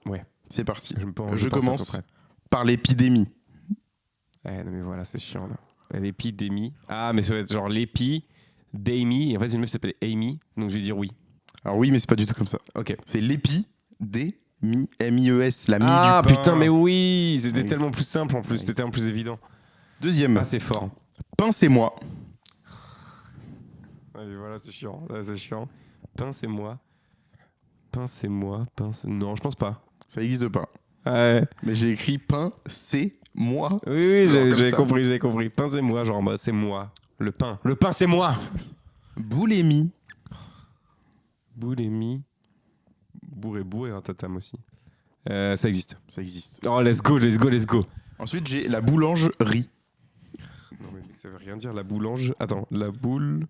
Ouais. C'est parti. Je pense Je que ça commence soit prêt. par l'épidémie. Non mais voilà, c'est chiant là. L'épidémie. Ah, mais ça va être genre l'épi d'Amy. En fait, c'est une meuf qui s'appelle Amy, donc je vais dire oui. Alors oui, mais c'est pas du tout comme ça. Ok. C'est l'épidémie, M-I-E-S, la mie Ah du pain. putain, mais oui, c'était Oui. tellement plus simple en plus, Oui. c'était tellement plus évident. Deuxième, Ah, c'est fort. pincez-moi. Ouais, voilà, c'est chiant. Ouais, c'est chiant. Pincez-moi. Pincez-moi. Non, je pense pas. Ça existe pas. Ouais. Mais j'ai écrit pincez-moi. Oui, Genre comme j'avais ça. compris, j'avais compris. Pincez-moi, genre, bah, c'est moi. Le pain. Le pain, c'est moi. Boulémie. Boulémie. Bourré, bourré, un tatam aussi. Ça existe. Ça existe. Oh, let's go, let's go, let's go. Ensuite, j'ai la boulangerie. Non, mais ça veut rien dire, la boulange. Attends, la boule.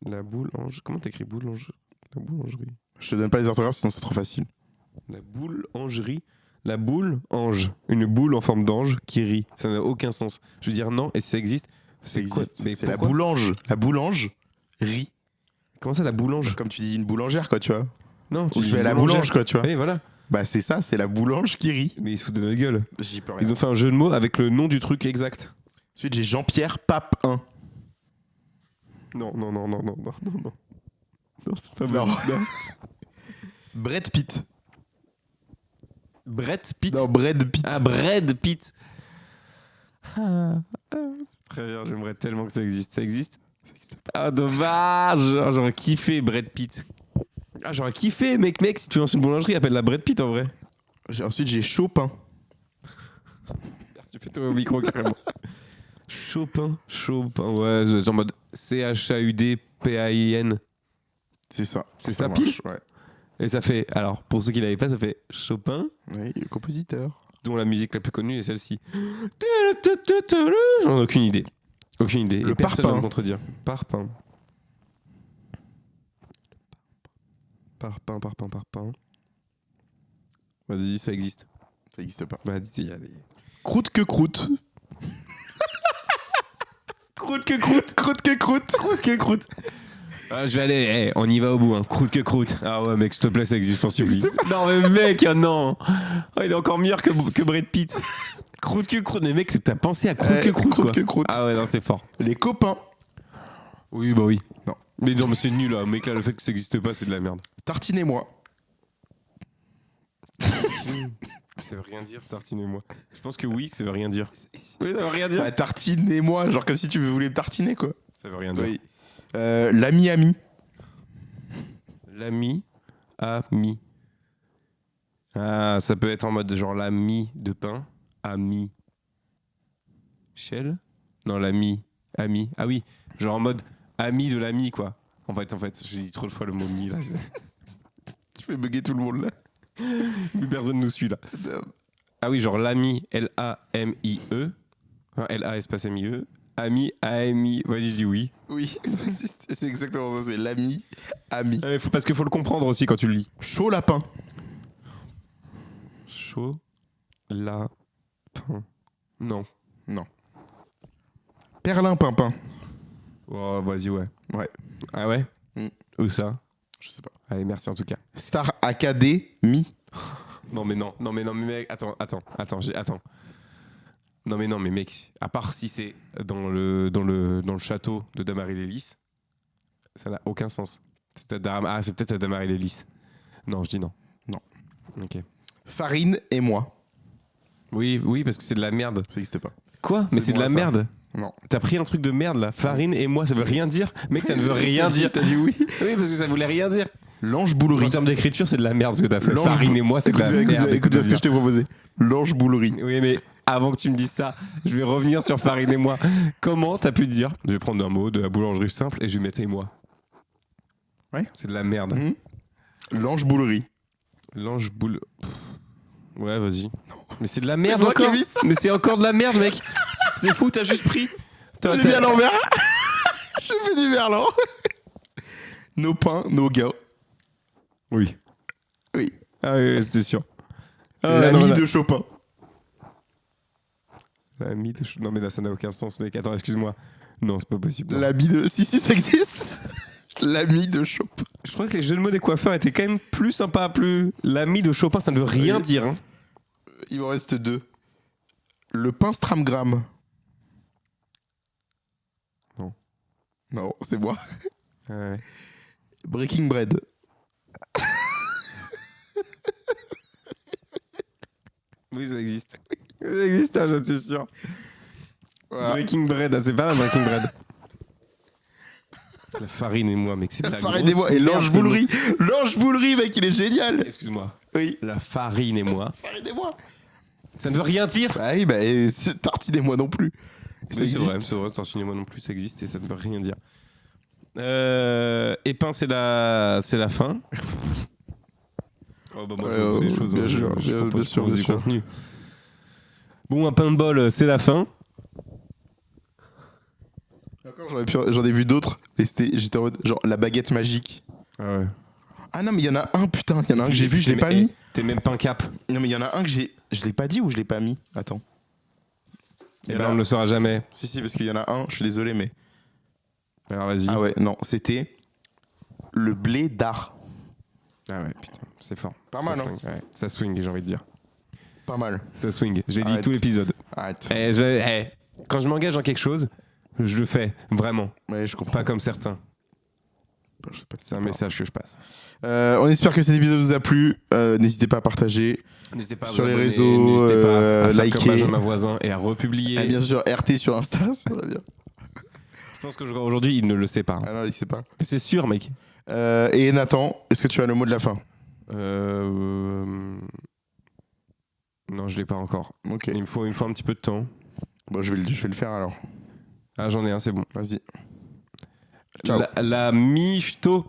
La boulange. Comment t'écris boulange? La boulangerie. Je te donne pas les orthographes, sinon c'est trop facile. La boulangerie. La boule ange. Une boule en forme d'ange qui rit. Ça n'a aucun sens. Je veux dire non, et ça existe. Ça quoi? existe. Mais C'est la pourquoi? boulange. La boulangerie. Comment ça, la boulange? Comme tu dis une boulangère, quoi, tu vois. Non, Ou je vais à la boulange, quoi, tu vois. Oui, voilà. Bah, c'est ça, c'est la boulange qui rit. Mais ils se foutent de notre gueule. J'y peux rien. Ils ont fait un jeu de mots avec le nom du truc exact. Ensuite, j'ai Jean-Pierre Pape 1. Non. Non, c'est pas Non. bon. Brad Pitt. Brett Pitt. Non, Brad Pitt. Ah, Brad Pitt. C'est très bien, j'aimerais tellement que ça existe. Ça existe? Ça existe pas. Ah, dommage. Ah, j'aurais kiffé Brad Pitt. Ah, j'aurais kiffé, mec, si tu lances une boulangerie, appelle la Brad Pitt en vrai. Ensuite, j'ai Chopin. Tu fais toi au micro carrément. Chopin, ouais, c'est en mode CHAUDPAIN. C'est ça. C'est ça, marche, pile. ouais. Et ça fait, alors, pour ceux qui l'avaient pas, ça fait Chopin, Oui, compositeur. dont la musique la plus connue est celle-ci. J'en ai aucune idée. Aucune idée. Le Et personne ne va parpaing. me contredire. Parpaing. Parpaing. Vas-y, ça existe. Ça n'existe pas. Vas-y, allez. Croûte que croûte. Croûte que croûte. Croûte que croûte. Croûte que croûte. Ah, je vais aller, on y va au bout, hein. Croûte que croûte. Ah ouais, mec, s'il te plaît, ça existe, j'en supplie. Non, mais mec, non. Oh, il est encore meilleur que Brad Pitt. Croûte que croûte. Mais mec, t'as pensé à croûte que croûte, croûte quoi. que croûte. Ah ouais, non, c'est fort. Les copains. Oui, bah oui. Non. Mais non, mais c'est nul, là. Mec, là, le fait que ça existe pas, c'est de la merde. Tartinez-moi. Ça veut rien dire, tartinez-moi. Je pense que oui, ça veut rien dire. Oui, ça veut rien dire. Bah, tartinez-moi, genre comme si tu voulais me tartiner, quoi. Ça veut rien dire. Oui. L'ami-ami. L'ami, ami. Ah, ça peut être en mode genre l'ami de pain, ami. Shell? Non, l'ami, ami. Ah oui, genre en mode ami de l'ami, quoi. En fait, j'ai dit trop de fois le mot mi, là. Tu fais bugger tout le monde, là. Mais personne nous suit, là. Ah oui, genre l'ami, L-A-M-I-E. Enfin, L-A espace M-I-E. Ami, A-M-I. Vas-y, je dis oui. Oui, ça existe. C'est exactement ça, c'est l'ami, ami. Parce qu'il faut le comprendre aussi quand tu le lis. Chaud lapin. Chaud, lapin. Non. Non. Perlin-pimpin. Oh, vas-y, ouais. Ouais. Ah ouais? Où ça? Je sais pas. Allez, merci en tout cas. Star Academy. Non mais mec, attends. Non mais mec, à part si c'est dans le château de Damary-Lélis, ça n'a aucun sens. C'est peut-être à Damary-Lélis. Non, je dis non. Non. Ok. Farine et moi. Oui, parce que c'est de la merde. Ça n'existe pas. Quoi? Mais c'est de moi, la ça. merde. Non. T'as pris un truc de merde là. Farine et moi, ça veut rien dire. Mec, ça ne veut rien dire. T'as dit oui. Oui, parce que ça voulait rien dire. L'ange En boulerie. termes d'écriture, c'est de la merde ce que t'as fait. L'ange Farine et moi, c'est de la merde. Écoute bien ce que je t'ai proposé. L'ange boulerie. Oui, mais avant que tu me dises ça, je vais revenir sur Farine et moi. Comment t'as pu te dire? Je vais prendre un mot de la boulangerie simple et je vais mettre et moi. Ouais. C'est de la merde. L'ange boulerie. L'ange boule. Ouais, vas-y. Mais c'est de la merde moi qui ai encore. mis ça. Mais c'est encore de la merde, mec. C'est fou, t'as juste pris. J'ai mis à l'envers. J'ai fait du verlan. Nos pains, nos gains. Oui. Oui. Ah oui, c'était sûr. L'ami de Chopin. L'ami de. Non, mais là, ça n'a aucun sens, mec. Attends, excuse-moi. Non, c'est pas possible. Non. L'ami de. Si, ça existe. L'ami de Chopin. Je crois que les jeux de mots des coiffeurs étaient quand même plus sympas. L'ami de Chopin, ça ne veut rien dire. Hein. Il m'en reste 2. Le pain stramgram. Non. Non, c'est moi. Ouais. Breaking bread. Oui, ça existe. Ça existe, hein, j'en suis sûr. Voilà. Breaking bread, c'est pas la breaking bread. La farine et moi, mec, c'est de la Farine grosse et moi. Et merde, l'ange ce mot. boulerie. L'ange boulerie, mec, il est génial. Excuse-moi. Oui. La farine et moi. Farine et moi. Ça ne veut rien dire. Bah oui, bah, et tartine et moi non plus. Ça Oui, existe. c'est vrai, tartine et moi non plus, ça existe et ça ne veut rien dire. Épin, c'est la fin. Oh bah moi je vois des choses. Bien sûr, je bien propose sûr, du bien sûr. contenu. Bon, un paintball, c'est la fin. Encore, j'en ai vu d'autres, et j'étais en mode, genre la baguette magique. Ah ouais. Ah non, mais il y en a un, putain, il y en a un que j'ai vu, je l'ai pas mis. T'es même pas un cap. Non, mais il y en a un que je l'ai pas dit ou je l'ai pas mis. Attends. Et ben on ne le saura jamais. Si, parce qu'il y en a un, je suis désolé, mais. Alors vas-y. Ah ouais, non, c'était le blé d'art. Ah ouais, putain, c'est fort. Pas mal, ça hein. swing, ouais. Ça swing, j'ai envie de dire. Pas mal. Ça swing. J'ai dit Arrête. tout l'épisode. Arrête. Quand je m'engage dans quelque chose, je le fais, vraiment. Ouais, je comprends. Pas comme certains. Je sais pas de C'est un quoi. message que je passe. On espère que cet épisode vous a plu. N'hésitez pas à partager. N'hésitez pas à Sur vous les abonner, réseaux, n'hésitez pas à faire liker. comme Benjamin Voisin et à republier. Et bien sûr, RT sur Insta, ça va bien. Je pense qu'aujourd'hui, il ne le sait pas. Ah non, il sait pas. C'est sûr, mec. Et Nathan, est-ce que tu as le mot de la fin? Non, je l'ai pas encore. Ok. Il me faut un petit peu de temps. Bon, je vais le faire alors. Ah, j'en ai un, c'est bon. Vas-y. Ciao. La michto.